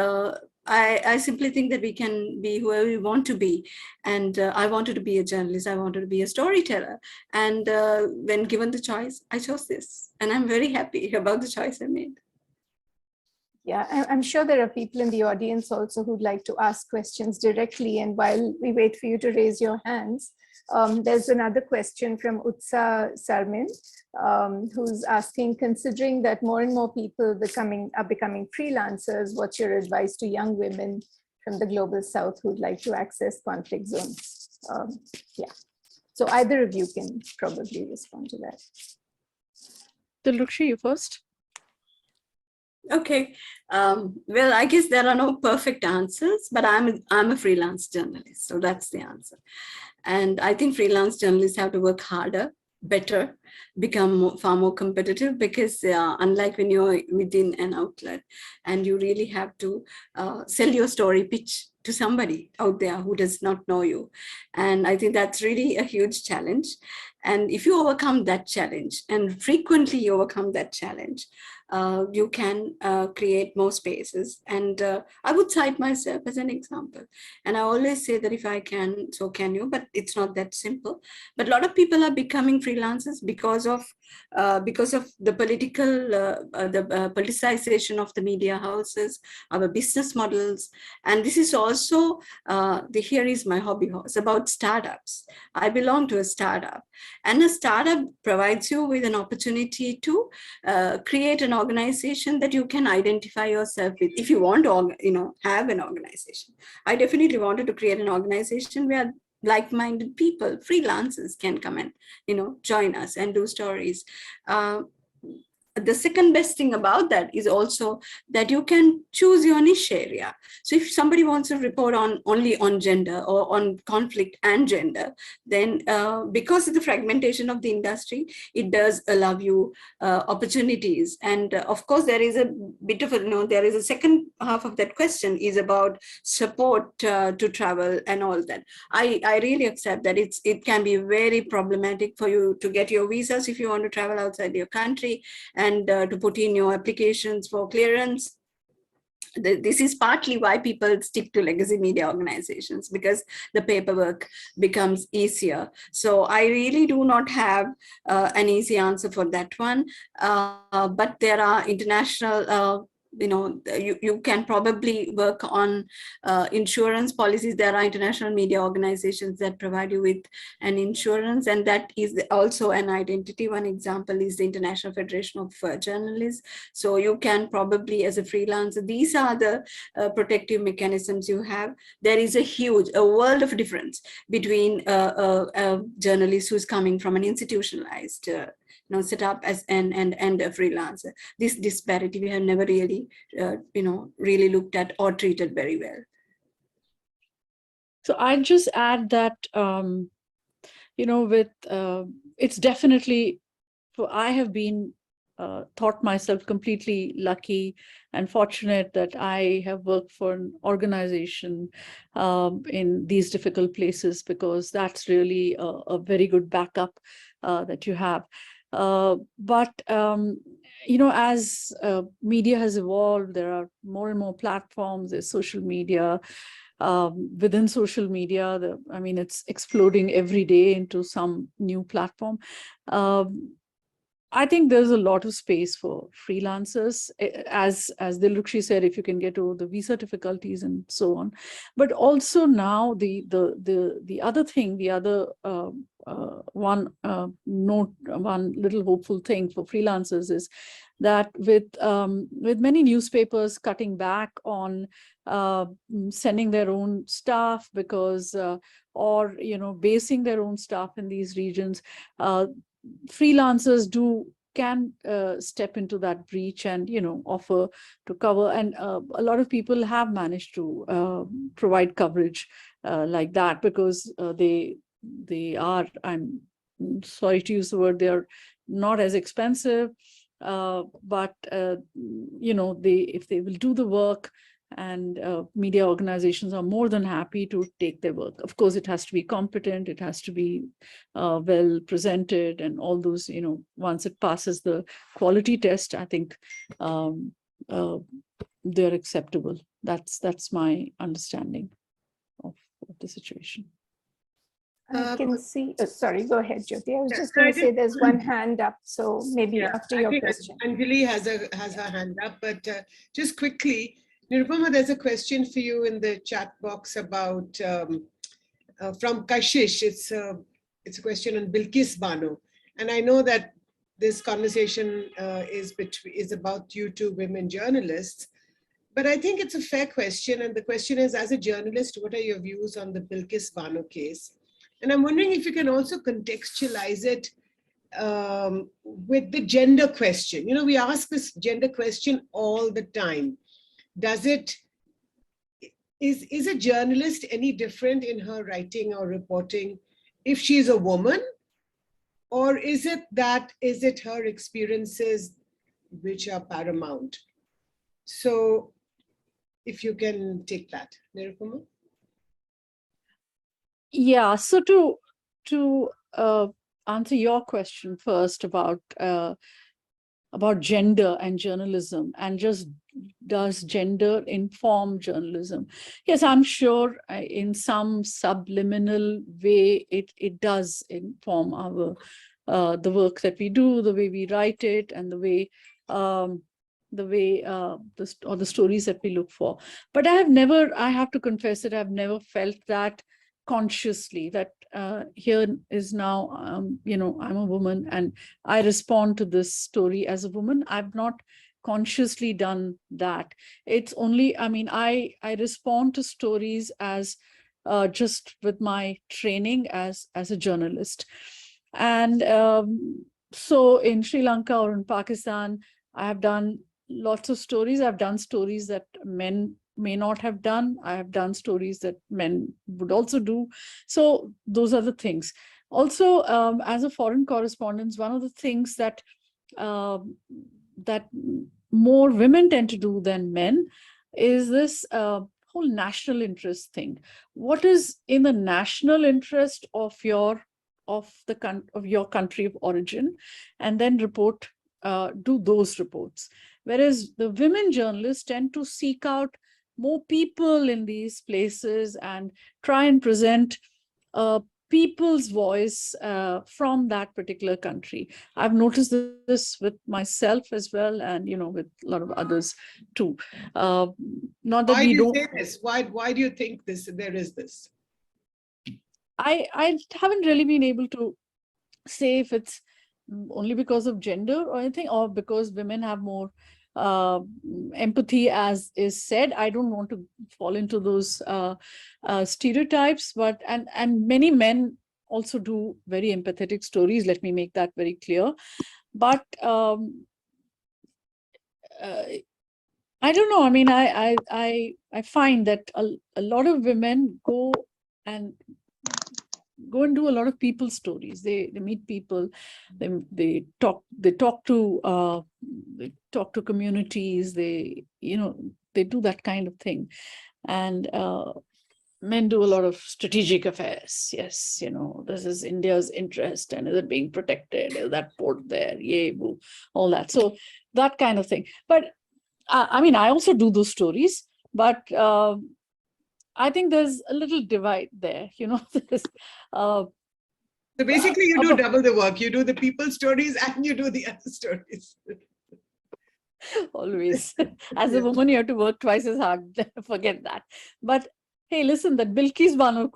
I simply think that we can be whoever we want to be. And I wanted to be a journalist. I wanted to be a storyteller. And when given the choice, I chose this. And I'm very happy about the choice I made. Yeah, I'm sure there are people in the audience also who'd like to ask questions directly. And while we wait for you to raise your hands, there's another question from Utsa Sarmin, who's asking, considering that more and more people are becoming freelancers, what's your advice to young women from the global south who'd like to access conflict zones? Yeah, so either of you can probably respond to that. Dilrukshi, you first. Okay, well, I guess there are no perfect answers, but I'm a freelance journalist, so that's the answer. And I think freelance journalists have to work harder, better, become far more competitive, because unlike when you're within an outlet and you really have to sell your story, pitch to somebody out there who does not know you. And I think that's really a huge challenge. And if you overcome that challenge, and frequently you overcome that challenge, you can create more spaces. And I would cite myself as an example. And I always say that if I can, so can you, but it's not that simple. But a lot of people are becoming freelancers because of the politicization of the media houses, our business models. And this is also, here is my hobby horse about startups. I belong to a startup, and a startup provides you with an opportunity to create an organization that you can identify yourself with. If you want to, have an organization, I definitely wanted to create an organization where like-minded people, freelancers, can come and join us and do stories. The second best thing about that is also that you can choose your niche area. So if somebody wants to report only on gender or on conflict and gender, then because of the fragmentation of the industry, it does allow you opportunities. And of course, there is a bit of there is a second half of that question is about support to travel and all that. I really accept that it can be very problematic for you to get your visas if you want to travel outside your country, and to put in your applications for clearance. This is partly why people stick to legacy media organizations, because the paperwork becomes easier. So I really do not have an easy answer for that one. But there are international you can probably work on insurance policies. There are international media organizations that provide you with an insurance, and that is also an identity. One example is the International Federation of Journalists. So you can probably, as a freelancer, these are the protective mechanisms you have. There is a world of difference between a journalist who's coming from an institutionalized set up as and a freelancer. This disparity we have never really really looked at or treated very well. So I'd just add that with it's definitely, I have been thought myself completely lucky and fortunate that I have worked for an organization in these difficult places, because that's really a very good backup that you have. But as media has evolved, there are more and more platforms. There's social media. Within social media, it's exploding every day into some new platform. I think there's a lot of space for freelancers, as Dilrukshi said, if you can get over the visa difficulties and so on. But also now the other thing, the other one little hopeful thing for freelancers is that with many newspapers cutting back on sending their own staff because or basing their own staff in these regions, freelancers can step into that breach and offer to cover, and a lot of people have managed to provide coverage like that, because they are, I'm sorry to use the word, they're not as expensive, but if they will do the work, and media organizations are more than happy to take their work. Of course, it has to be competent, it has to be well presented, and all those, once it passes the quality test, I think they're acceptable. That's my understanding of the situation. I can see, sorry, go ahead, Jyoti. I was just going to say there's one hand up, so maybe after your question. Anjali has her hand up, but just quickly, Nirupama, there's a question for you in the chat box about from Kashish. It's a question on Bilkis Bano, and I know that this conversation is about you two women journalists, but I think it's a fair question, and the question is, as a journalist, what are your views on the Bilkis Bano case? And I'm wondering if you can also contextualize it with the gender question. We ask this gender question all the time. Is a journalist any different in her writing or reporting if she's a woman? Or is it her experiences which are paramount? So if you can take that, Nirupama. Yeah, so to answer your question first about gender and journalism, and just does gender inform journalism? Yes, I'm sure in some subliminal way it does inform our the work that we do, the way we write it, and the way the stories that we look for. But I have to confess that I've never felt that consciously, that here is now, I'm a woman and I respond to this story as a woman. I've not consciously done that. It's only, I respond to stories as just with my training as a journalist. And so in Sri Lanka or in Pakistan, I have done lots of stories. I've done stories that men may not have done. I have done stories that men would also do. So those are the things. Also, as a foreign correspondent, one of the things that that more women tend to do than men is this whole national interest thing. What is in the national interest of your country of origin, and then do those reports. Whereas the women journalists tend to seek out more people in these places and try and present people's voice from that particular country. I've noticed this with myself as well, and with a lot of others too. Not that Why we do you don't. say this? Why do you think there is this? I haven't really been able to say if it's only because of gender or anything, or because women have more empathy, as is said. I don't want to fall into those stereotypes, but and many men also do very empathetic stories. Let me make that very clear. But I don't know. I find that a lot of women go and do a lot of people stories. They meet people, they talk to communities. They do that kind of thing, and men do a lot of strategic affairs. Yes, this is India's interest, and is it being protected? Is that port there? Yay, boo, all that. So that kind of thing. But I also do those stories, but I think there's a little divide there, So basically, you do double the work. You do the people stories and you do the other stories. Always. As a woman, you have to work twice as hard. Forget that. But hey, listen, that Bilkis Bano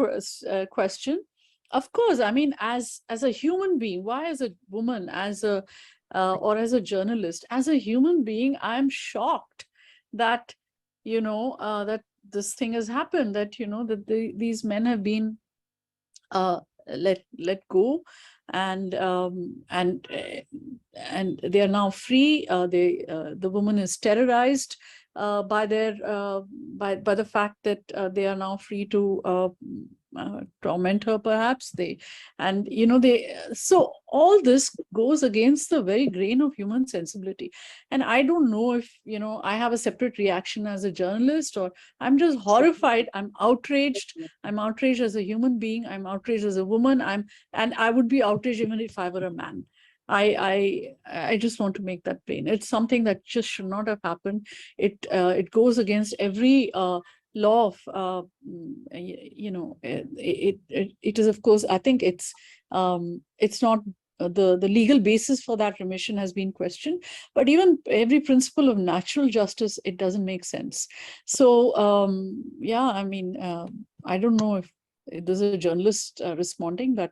question. Of course, as a human being, why as a woman, or as a journalist, as a human being, I'm shocked that that this thing has happened, that these men have been let go, and they are now free. The woman is terrorized by the fact that they are now free to torment her, perhaps. So all this goes against the very grain of human sensibility. And I don't know if I have a separate reaction as a journalist, or I'm just horrified. I'm outraged as a human being. I'm outraged as a woman. And I would be outraged even if I were a man. I just want to make that plain. It's something that just should not have happened. It goes against every law of it is, of course, I think it's not the legal basis for that remission has been questioned, but even every principle of natural justice, it doesn't make sense. So I don't know if there's a journalist responding, but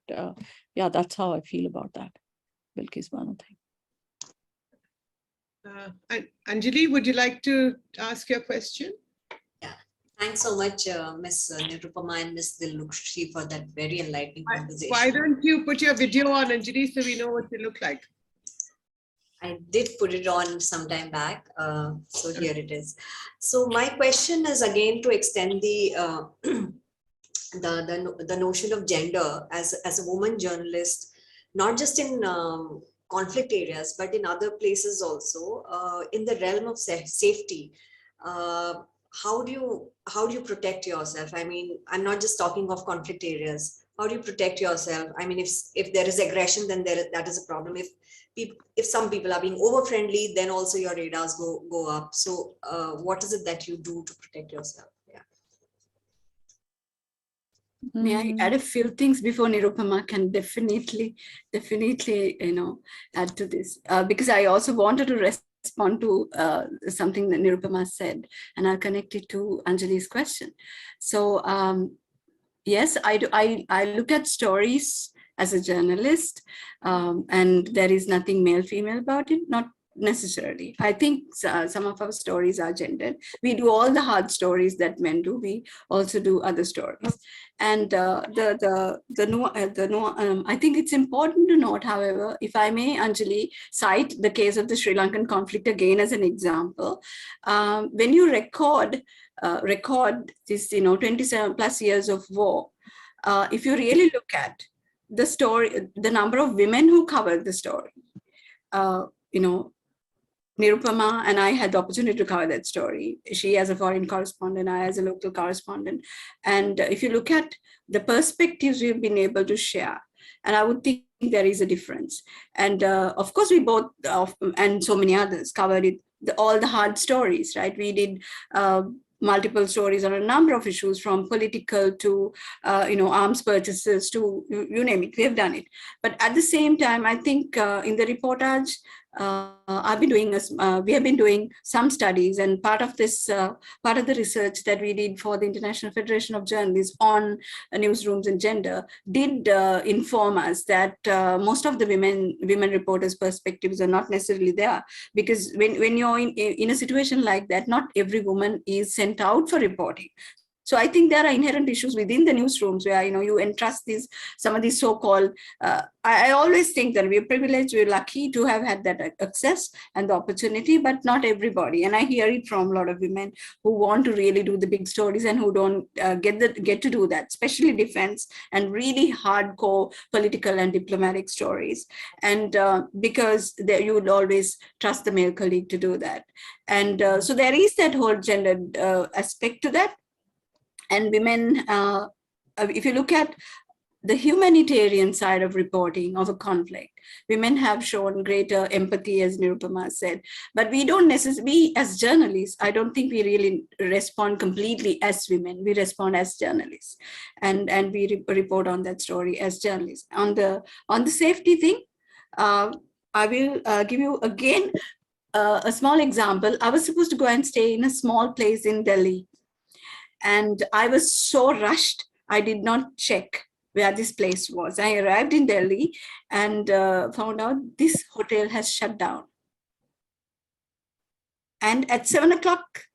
yeah, that's how I feel about that. Bilkis Bano, Anjali, would you like to ask your question? Thanks so much, Ms. Nirupama and Ms. Dilrukshi, for that very enlightening conversation. Why don't you put your video on, Anjali, so we know what you look like? I did put it on some time back, so here it is. So my question is again to extend the the notion of gender as a woman journalist, not just in conflict areas, but in other places also, in the realm of safety. how do you protect yourself? I mean, I'm not just talking of conflict areas. How do you protect yourself? I mean, if there is aggression, then that is a problem. If some people are being over friendly, then also your radars go up. So what is it that you do to protect yourself? Yeah. May I add a few things before Nirupama can definitely, add to this, because I also wanted to respond to something that Nirupama said, and I'll connect it to Anjali's question. So yes, I do. I look at stories as a journalist, and there is nothing male female about it. Not necessarily. I think some of our stories are gendered. We do all the hard stories that men do. We also do other stories. And I think it's important to note, however, if I may, Anjali, cite the case of the Sri Lankan conflict again as an example. When you record this, 27 plus years of war, if you really look at the story, the number of women who covered the story, Nirupama and I had the opportunity to cover that story. She as a foreign correspondent, I as a local correspondent. And if you look at the perspectives we've been able to share, and I would think there is a difference. And of course, we both, and so many others, covered it, all the hard stories, right? We did multiple stories on a number of issues, from political to arms purchases to you name it. We have done it. But at the same time, I think in the reportage, we have been doing some studies, and part of the research that we did for the International Federation of Journalists on newsrooms and gender did inform us that most of the women reporters' perspectives are not necessarily there, because when you're in a situation like that, not every woman is sent out for reporting. So I think there are inherent issues within the newsrooms where you entrust some of these so-called. I always think that we're privileged, we're lucky to have had that access and the opportunity, but not everybody. And I hear it from a lot of women who want to really do the big stories and who don't get to do that, especially defense and really hardcore political and diplomatic stories. And because you would always trust the male colleague to do that. And so there is that whole gendered aspect to that. And women, if you look at the humanitarian side of reporting of a conflict, women have shown greater empathy, as Nirupama said. But we don't necessarily, as journalists, I don't think we really respond completely as women. We respond as journalists, and we report on that story as journalists. On the safety thing, I will give you again a small example. I was supposed to go and stay in a small place in Delhi. And I was so rushed, I did not check where this place was. I arrived in Delhi and found out this hotel has shut down. And at 7 o'clock,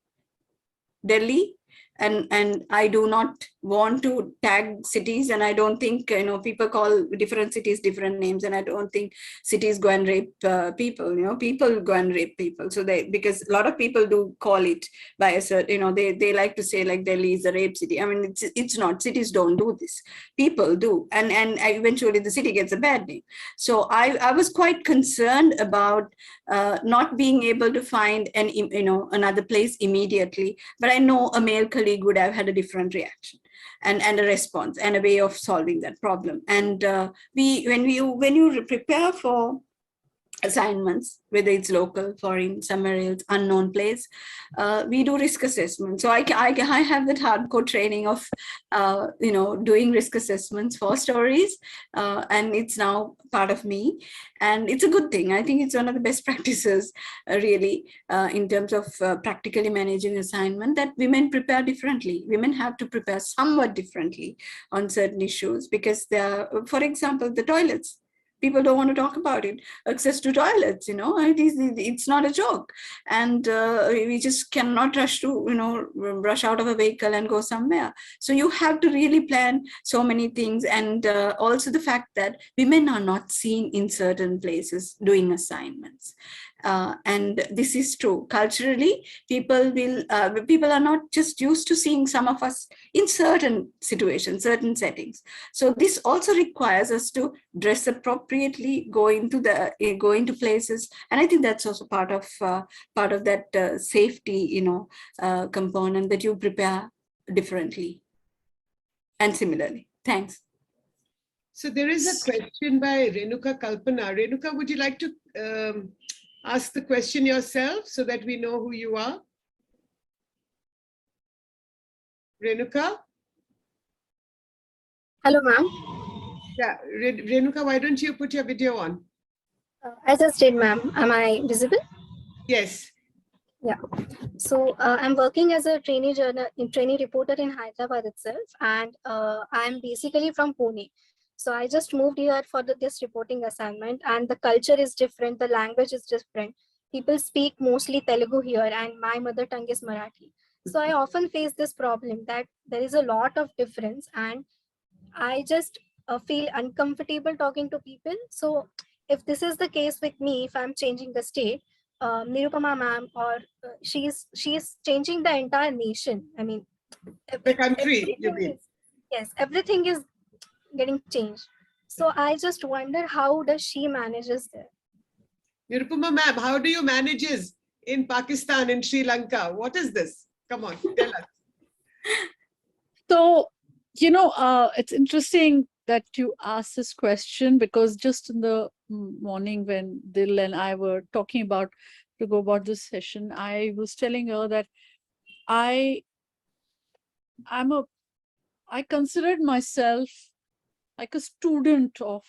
Delhi, and I do not want to tag cities, and I don't think, people call different cities different names, and I don't think cities go and rape people, people go and rape people. So because a lot of people do call it by a certain, they like to say like Delhi is a rape city. I mean, it's not. Cities don't do this. People do. And eventually the city gets a bad name. So I was quite concerned about not being able to find another place immediately, but I know a male colleague would have had a different reaction and a response and a way of solving that problem. And when you prepare for assignments, whether it's local, foreign, somewhere else, unknown place, we do risk assessment. So I have that hardcore training of doing risk assessments for stories, and it's now part of me, and it's a good thing. I think it's one of the best practices really in terms of practically managing assignment, that women prepare differently. Women have to prepare somewhat differently on certain issues, because for example, the toilets. People don't want to talk about it. Access to toilets, it's not a joke. And we just cannot rush out of a vehicle and go somewhere. So you have to really plan so many things. And also the fact that women are not seen in certain places doing assignments. And this is true. Culturally, people are not just used to seeing some of us in certain situations, certain settings. So this also requires us to dress appropriately, go into places, and I think that's also part of that safety, component, that you prepare differently and similarly. Thanks. So there is a question by Renuka Kalpana. Renuka, would you like to ask the question yourself so that we know who you are? Renuka? Hello, ma'am. Yeah, Renuka, why don't you put your video on? I just did, ma'am. Am I visible? Yes. Yeah. So I'm working as a trainee reporter in Hyderabad itself, and I'm basically from Pune. So I just moved here for this reporting assignment, and the culture is different, the language is different. People speak mostly Telugu here, and my mother tongue is Marathi. So I often face this problem that there is a lot of difference, and I just feel uncomfortable talking to people. So if this is the case with me, if I'm changing the state, Nirupama ma'am, or she's changing the entire nation. I mean, The country, you everything mean? yes, everything is getting changed. So I just wonder, how does she manages that? Nirupama ma'am, how do you manage this in Pakistan, in Sri Lanka? What is this? Come on, tell us. So, it's interesting that you asked this question, because just in the morning when Dil and I were talking to go about this session, I was telling her that I considered myself like a student of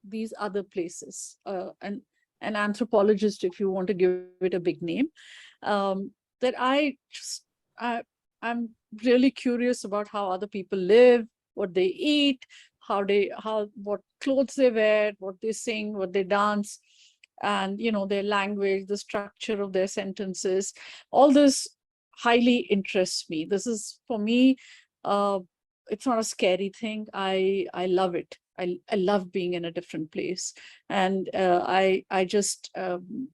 these other places, and an anthropologist, if you want to give it a big name. That I'm really curious about how other people live, what they eat, what clothes they wear, what they sing, what they dance, and their language, the structure of their sentences. All this highly interests me. This is, for me, it's not a scary thing. I love it. I love being in a different place, and I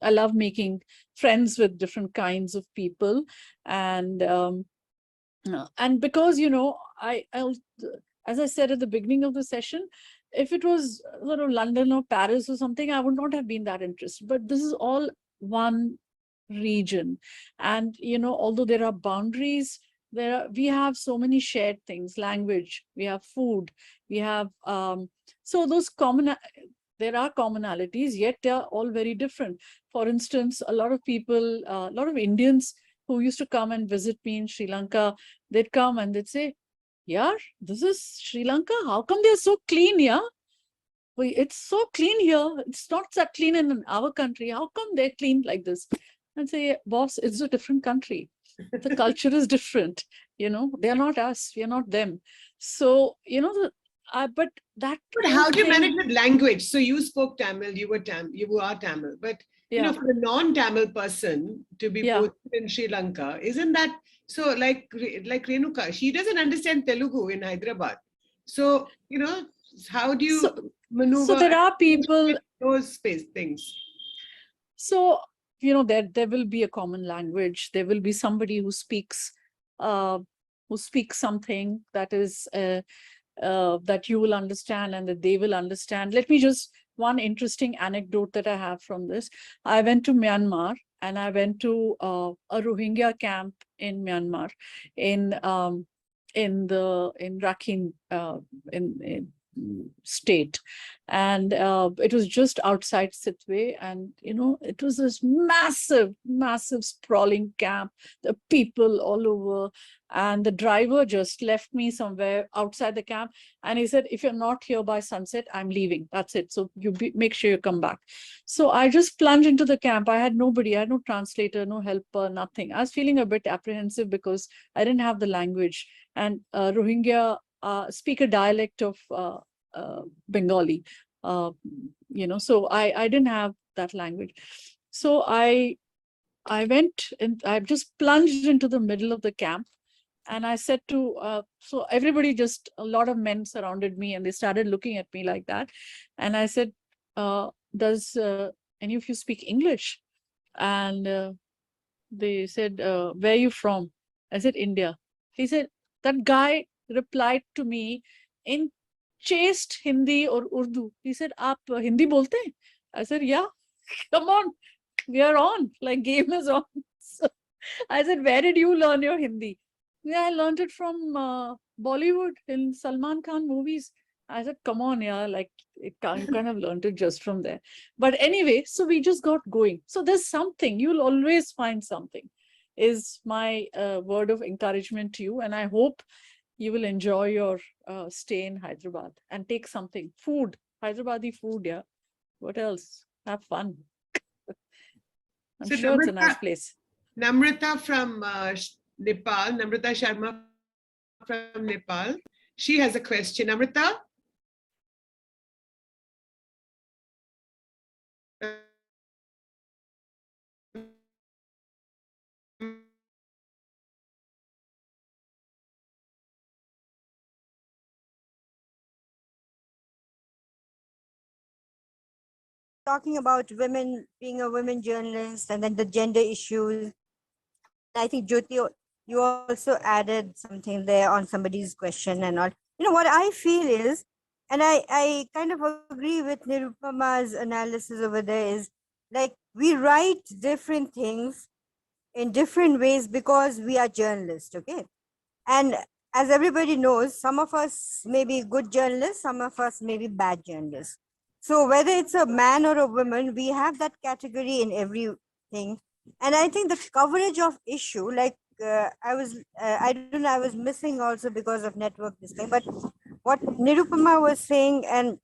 love making friends with different kinds of people, and because as I said at the beginning of the session, if it was London or Paris or something, I would not have been that interested. But this is all one region, and although there are boundaries, we have so many shared things: language, we have food, we have so there are commonalities, yet they are all very different. For instance, a lot of people, a lot of Indians who used to come and visit me in Sri Lanka, they'd come and they'd say, "Yeah, this is Sri Lanka. How come they're so clean? Yeah, it's so clean here. It's not that clean in our country. How come they're clean like this?" And say, "Boss, it's a different country. The culture is different. They're not us. We're not them." So, but that. But how do you manage with language? So you spoke Tamil, you are Tamil, but for a non-Tamil person to be posted in Sri Lanka, isn't that so? Like Renuka, she doesn't understand Telugu in Hyderabad. So how do you maneuver? So there are people, those things. So there will be a common language. There will be somebody who speaks something that is that you will understand and that they will understand. Let me just, one interesting anecdote that I have from this. I went to Myanmar, and I went to a Rohingya camp in Myanmar, in Rakhine, in state, and it was just outside Sitwe, and it was this massive sprawling camp, the people all over, and the driver just left me somewhere outside the camp, and he said, "If you're not here by sunset, I'm leaving. That's it. So make sure you come back." So I just plunged into the camp. I had nobody, I had no translator, no helper, nothing. I was feeling a bit apprehensive because I didn't have the language, and Rohingya speak a dialect of Bengali, so I didn't have that language. So I went and I just plunged into the middle of the camp, and I said to, so everybody, just a lot of men surrounded me, and they started looking at me like that. And I said, "Does any of you speak English?" And they said, where are you from? I said, India. He said, that guy replied to me in chaste Hindi or Urdu. He said, Aap Hindi bolte hain? I said, yeah, come on, we are on, like game is on. So I said, where did you learn your Hindi? Yeah, I learned it from Bollywood in Salman Khan movies. I said, come on, yeah, like you kind of learned it just from there. But anyway, so we just got going. So there's something, you'll always find something, is my word of encouragement to you. And I hope you will enjoy your stay in Hyderabad and take something. Food, Hyderabadi food, yeah. What else? Have fun. I'm So sure it's a nice place. Namrata from Nepal, Namrata Sharma from Nepal. She has a question. Namrata? Talking about women being a women journalist and then the gender issues. I think Jyoti, you also added something there on somebody's question and all. You know what I feel is, and I kind of agree with Nirupama's analysis over there, is like we write different things in different ways because we are journalists, okay? And as everybody knows, some of us may be good journalists, some of us may be bad journalists. So whether it's a man or a woman, we have that category in everything. And I think the coverage of issue, like I don't know, I was missing also because of network this thing, but what Nirupama was saying, and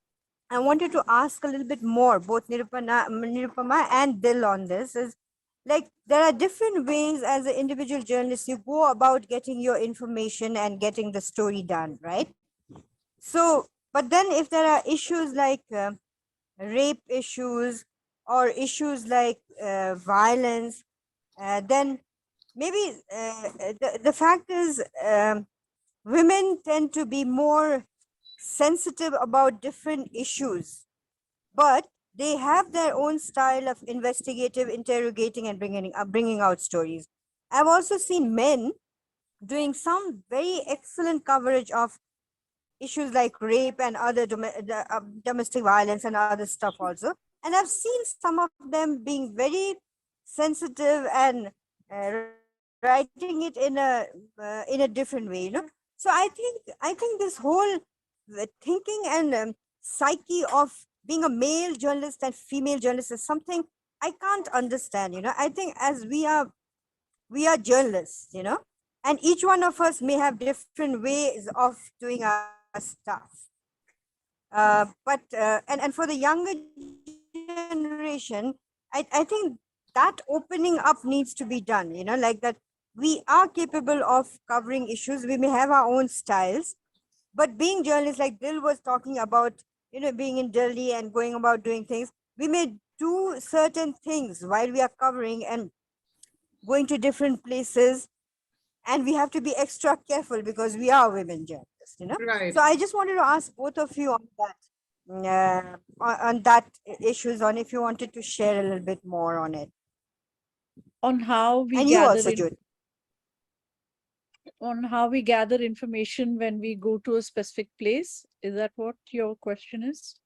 I wanted to ask a little bit more, both Nirupama and Dil on this, is like there are different ways as an individual journalist you go about getting your information and getting the story done, right? So, but then if there are issues like rape issues or issues like violence, then maybe the fact is women tend to be more sensitive about different issues, but they have their own style of investigative, interrogating, and bringing out stories. I've also seen men doing some very excellent coverage of issues like rape and other domestic violence and other stuff also. And I've seen some of them being very sensitive and writing it in a different way, you know. So I think this whole thinking and psyche of being a male journalist and female journalist is something I can't understand, you know. I think as we are journalists, you know, and each one of us may have different ways of doing our stuff. And for the younger generation, I think that opening up needs to be done, you know, like that we are capable of covering issues. We may have our own styles, but being journalists, like Dil was talking about, you know, being in Delhi and going about doing things, we may do certain things while we are covering and going to different places, and we have to be extra careful because we are women journalists, you know. Right. So I just wanted to ask both of you on that, on that issues, on if you wanted to share a little bit more on it. On how we And you gather also, Jyoti. on how we gather information when we go to a specific place. Is that what your question is?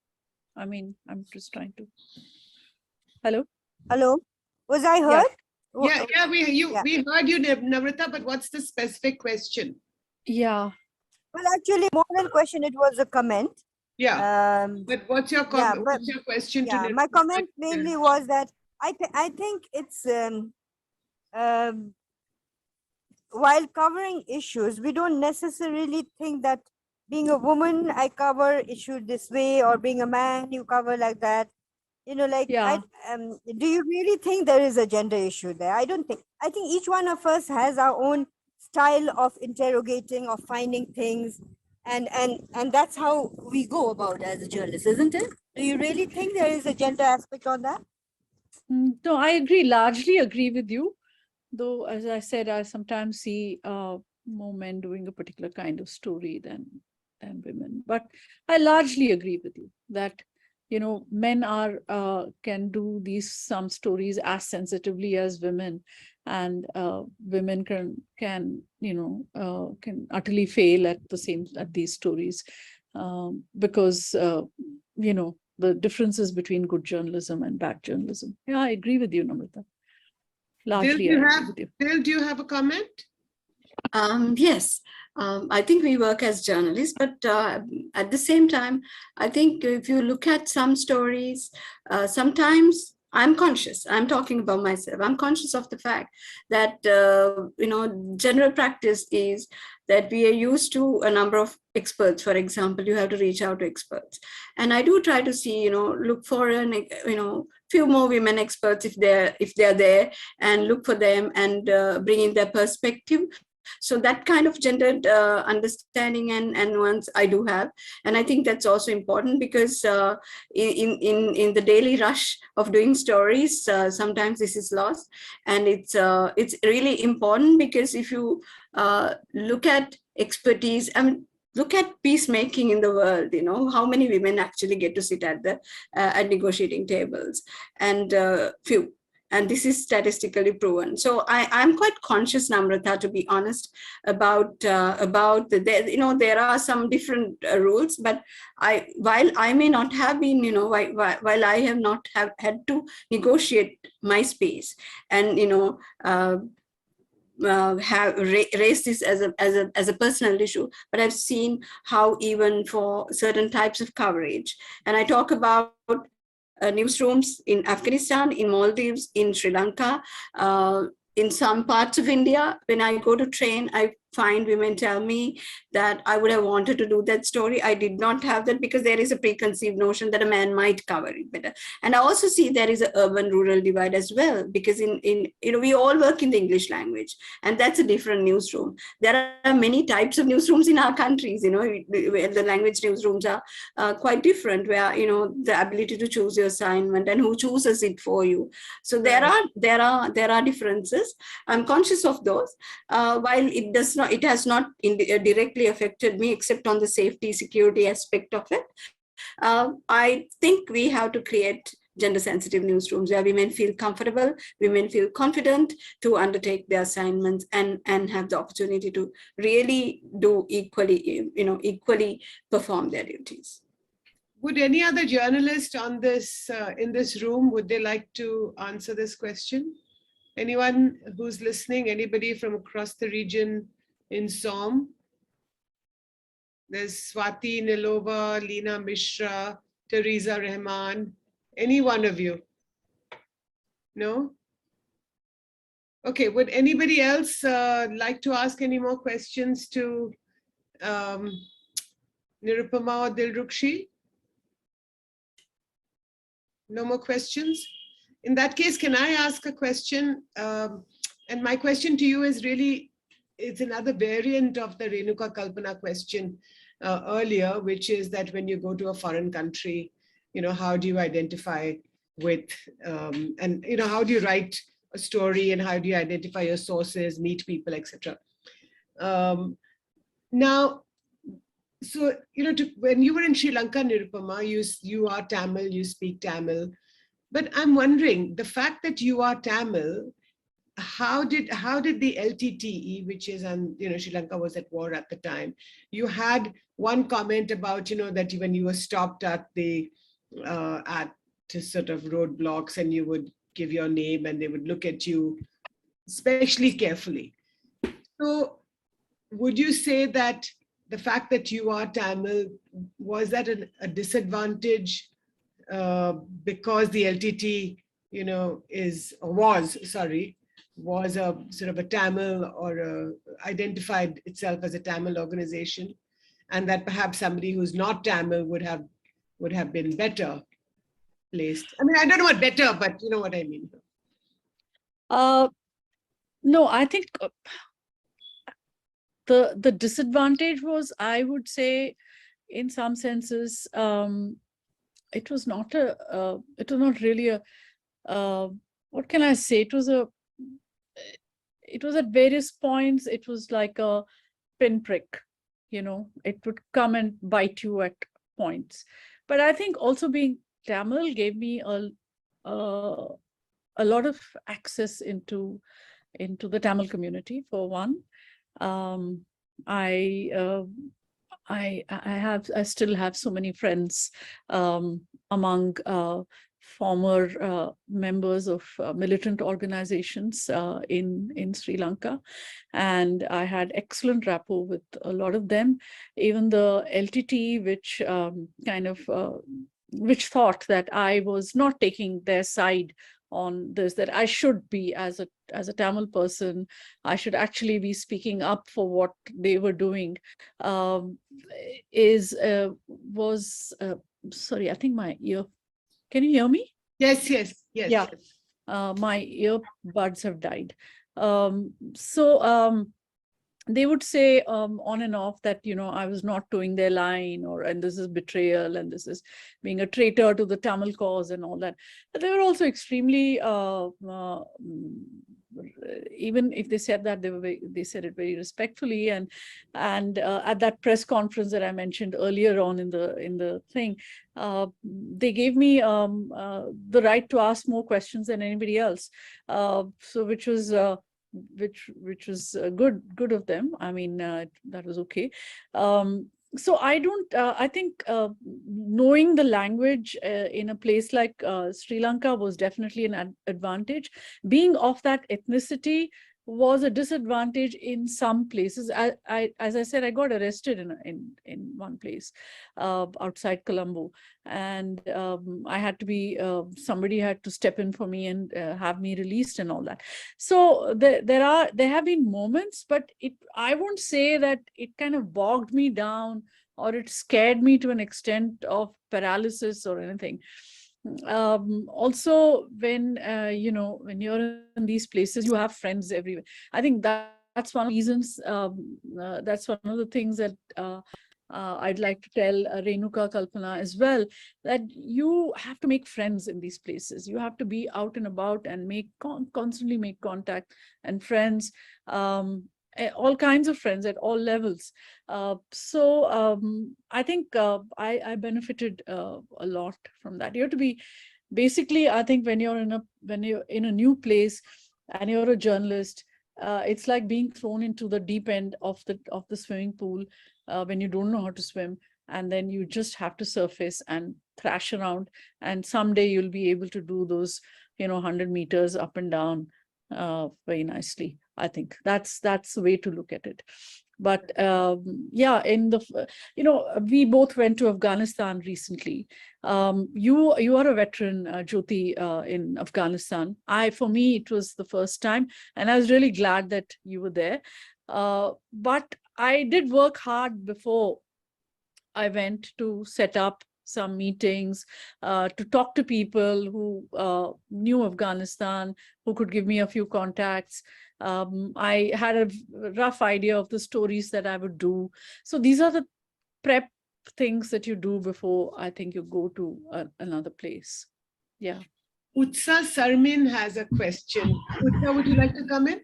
I mean, I'm just trying to. Hello? Hello, was I heard? Yeah, we heard you, Namrata, but what's the specific question? Yeah. Well, actually, more than question, it was a comment. Yeah. But what's your comment? but What's your question yeah, to my comment mainly was that I think it's while covering issues, we don't necessarily think that being a woman, I cover issue this way, or being a man, you cover like that. You know, like, Yeah. do you really think there is a gender issue there? I don't think. I think each one of us has our own style of interrogating, of finding things, and that's how we go about as a journalist, isn't it? Do you really think there is a gender aspect on that? No, I agree, largely agree with you. Though, as I said, I sometimes see more men doing a particular kind of story than women. But I largely agree with you that men can do some stories as sensitively as women, and women can utterly fail at these stories, because the differences between good journalism and bad journalism. Yeah, I agree with you, Namrata. Largely, I agree with you. Dil, do you have a comment? Yes, I think we work as journalists, but at the same time, I think if you look at some stories, sometimes I'm conscious. I'm talking about myself. I'm conscious of the fact that, general practice is that we are used to a number of experts. For example, you have to reach out to experts. And I do try to see, look for few more women experts if they're there, and look for them and bring in their perspective. So that kind of gendered understanding and nuance I do have. And I think that's also important, because in the daily rush of doing stories, sometimes this is lost. And it's really important, because if you look at expertise, look at peacemaking in the world, how many women actually get to sit at the at negotiating tables, and few. And this is statistically proven. So I'm quite conscious, Namrata, to be honest, about there are some different rules, but while I may not have been, while I have not had to negotiate my space, and have raised this as a personal issue, but I've seen how even for certain types of coverage, and I talk about newsrooms in Afghanistan, in Maldives, in Sri Lanka, in some parts of India, when I go to train, I find women tell me that I would have wanted to do that story. I did not have that, because there is a preconceived notion that a man might cover it better. And I also see there is an urban-rural divide as well, because we all work in the English language, and that's a different newsroom. There are many types of newsrooms in our countries, where the language newsrooms are quite different, where the ability to choose your assignment and who chooses it for you. So there are differences. I'm conscious of those. While it has not directly affected me, except on the safety, security aspect of it. I think we have to create gender-sensitive newsrooms where women feel comfortable, women feel confident to undertake their assignments, and have the opportunity to really do equally perform their duties. Would any other journalist on this in this room, would they like to answer this question? Anyone who's listening, anybody from across the region in SOM? There's Swati, Nilova, Leena Mishra, Teresa Rahman. Any one of you? No? Okay, would anybody else like to ask any more questions to Nirupama or Dilrukshi? No more questions? In that case, can I ask a question? And my question to you is really, it's another variant of the Renuka Kalpana question earlier, which is that when you go to a foreign country, how do you identify with, and how do you write a story, and how do you identify your sources, meet people, etc. Now, so, when you were in Sri Lanka, Nirupama, you are Tamil, you speak Tamil. But I'm wondering, the fact that you are Tamil, how did the LTTE, which is, Sri Lanka was at war at the time, you had one comment about, that when you were stopped at sort of roadblocks, and you would give your name and they would look at you especially carefully. So would you say that the fact that you are Tamil, was that a disadvantage because the LTT, was a sort of a Tamil, or identified itself as a Tamil organization, and that perhaps somebody who's not Tamil would have been better placed? I mean, I don't know what better, but you know what I mean. No, I think the disadvantage was, I would say, in some senses, it was not really a, what can I say? It was at various points, it was like a pinprick, it would come and bite you at points. But I think also being Tamil gave me a lot of access into the Tamil community. For one, um, I still have so many friends among former members of militant organizations in Sri Lanka, and I had excellent rapport with a lot of them. Even the LTT, which which thought that I was not taking their side on this, that I should be, as a Tamil person, I should actually be speaking up for what they were doing. Sorry, I think my ear. Can you hear me? Yes, yes, yes. Yeah. Yes. My earbuds have died. They would say on and off that, I was not towing their line, and this is betrayal, and this is being a traitor to the Tamil cause and all that. But they were also extremely, even if they said that, they said it very respectfully. And at that press conference that I mentioned earlier on in the thing, they gave me the right to ask more questions than anybody else. So which was which was good of them. I mean, that was okay. So I think knowing the language in a place like Sri Lanka was definitely an advantage. Being of that ethnicity was a disadvantage in some places. As I said, I got arrested in one place outside Colombo, and I had to be, somebody had to step in for me and have me released and all that. So there have been moments, but I won't say that it kind of bogged me down or it scared me to an extent of paralysis or anything. Also, when when you're in these places, you have friends everywhere. I think that's one of the reasons. That's one of the things that I'd like to tell Renuka, Kalpana as well, that you have to make friends in these places. You have to be out and about and constantly make contact and friends. All kinds of friends at all levels. I think I benefited a lot from that. You have to be, basically, I think when you're in a new place and you're a journalist, it's like being thrown into the deep end of the swimming pool when you don't know how to swim, and then you just have to surface and thrash around, and someday you'll be able to do those 100 meters up and down very nicely. I think that's the way to look at it. But yeah, we both went to Afghanistan recently. You are a veteran, Jyoti, in Afghanistan. For me, it was the first time, and I was really glad that you were there. But I did work hard before I went to set up some meetings, to talk to people who knew Afghanistan, who could give me a few contacts. I had a rough idea of the stories that I would do. So these are the prep things that you do before, I think, you go to another place. Yeah. Utsa Sarmin has a question. Utsa, would you like to come in?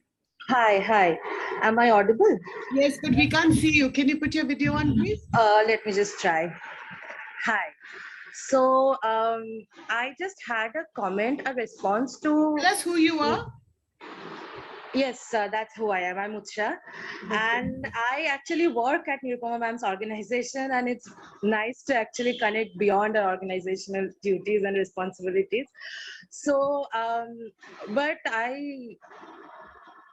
Hi. Am I audible? Yes, but we can't see you. Can you put your video on, please? Let me just try. Hi. So I just had a comment, a response to... Tell us who you are. Yes, that's who I am. I'm Utsha. And I actually work at Nirupama ma'am's organization, and it's nice to actually connect beyond our organizational duties and responsibilities. So, but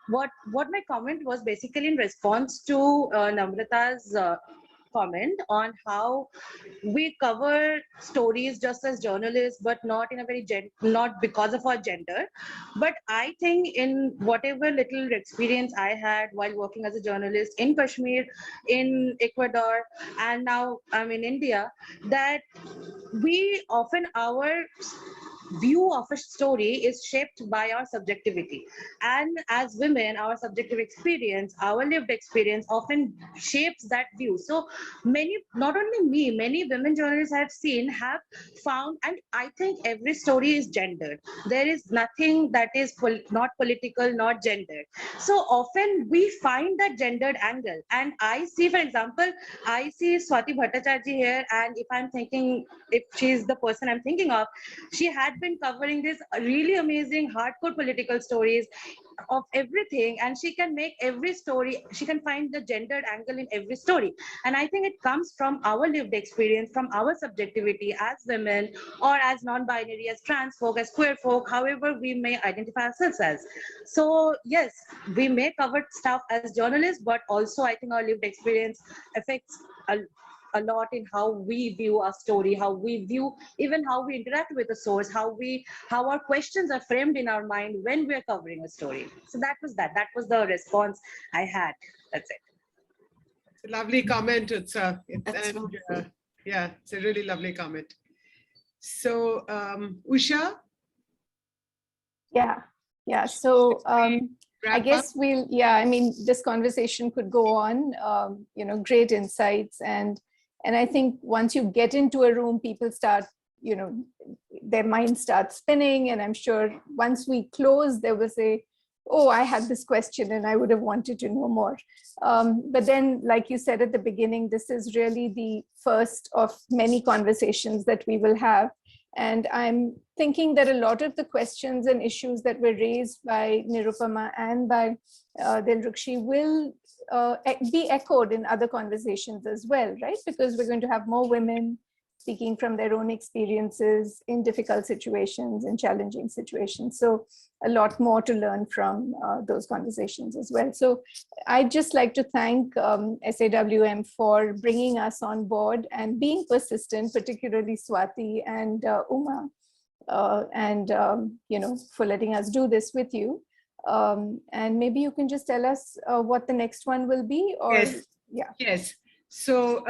what my comment was basically in response to Namrata's comment on how we cover stories just as journalists, but not in a very not because of our gender. But I think in whatever little experience I had while working as a journalist in Kashmir, in Ecuador, and now I'm in India, that we often view of a story is shaped by our subjectivity. And as women, our subjective experience, our lived experience often shapes that view. So many, not only me, many women journalists I've seen have found, and I think every story is gendered. There is nothing that is not political, not gendered. So often we find that gendered angle. And I see, for example, I see Swati Bhattacharya here, and if I'm thinking, if she's the person I'm thinking of, she had been covering this really amazing hardcore political stories of everything, and she can make every story, she can find the gendered angle in every story. And I think it comes from our lived experience, from our subjectivity as women, or as non-binary, as trans folk, as queer folk, however we may identify ourselves as. So yes, we may cover stuff as journalists, but also I think our lived experience affects a lot in how we view our story, how we view, even how we interact with the source, how our questions are framed in our mind when we're covering a story. So that was the response I had. That's it. It's a lovely comment. Utsa. That's wonderful. Yeah, it's a really lovely comment. So Usha? Yeah. So I Wrap up? guess I mean, this conversation could go on, great insights. And I think once you get into a room, people start, their mind starts spinning. And I'm sure once we close, they will say, oh, I had this question and I would have wanted to know more. But then, like you said at the beginning, this is really the first of many conversations that we will have. And I'm thinking that a lot of the questions and issues that were raised by Nirupama and by Dilrukshi will be echoed in other conversations as well, right? Because we're going to have more women speaking from their own experiences in difficult situations, in challenging situations. So a lot more to learn from those conversations as well. So I'd just like to thank SAWM for bringing us on board and being persistent, particularly Swati and Uma, for letting us do this with you. And maybe you can just tell us what the next one will be. Or Yes. Yeah. Yes. So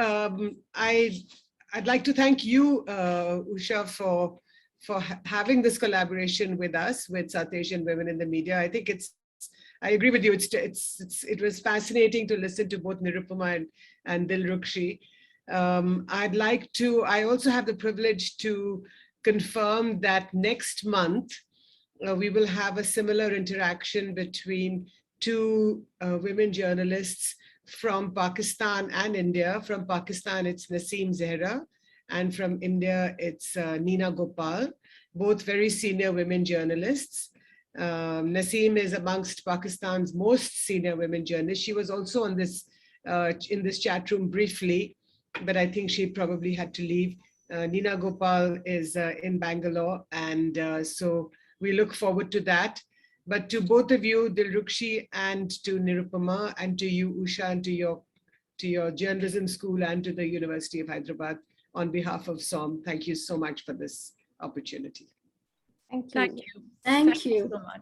I'd like to thank you, Usha, for having this collaboration with us, with South Asian Women in the Media. I think I agree with you. It was fascinating to listen to both Nirupama and Dilrukshi. I also have the privilege to confirm that next month, we will have a similar interaction between two women journalists from Pakistan and India. From Pakistan, it's Naseem Zehra, and from India, it's Nina Gopal, both very senior women journalists. Naseem is amongst Pakistan's most senior women journalists. She was also on this in this chat room briefly, but I think she probably had to leave. Nina Gopal is in Bangalore, and so we look forward to that. But to both of you, Dilrukshi, and to Nirupama, and to you, Usha, and to your journalism school, and to the University of Hyderabad, on behalf of SOM, thank you so much for this opportunity. Thank you. Thank you. Thank you. So much.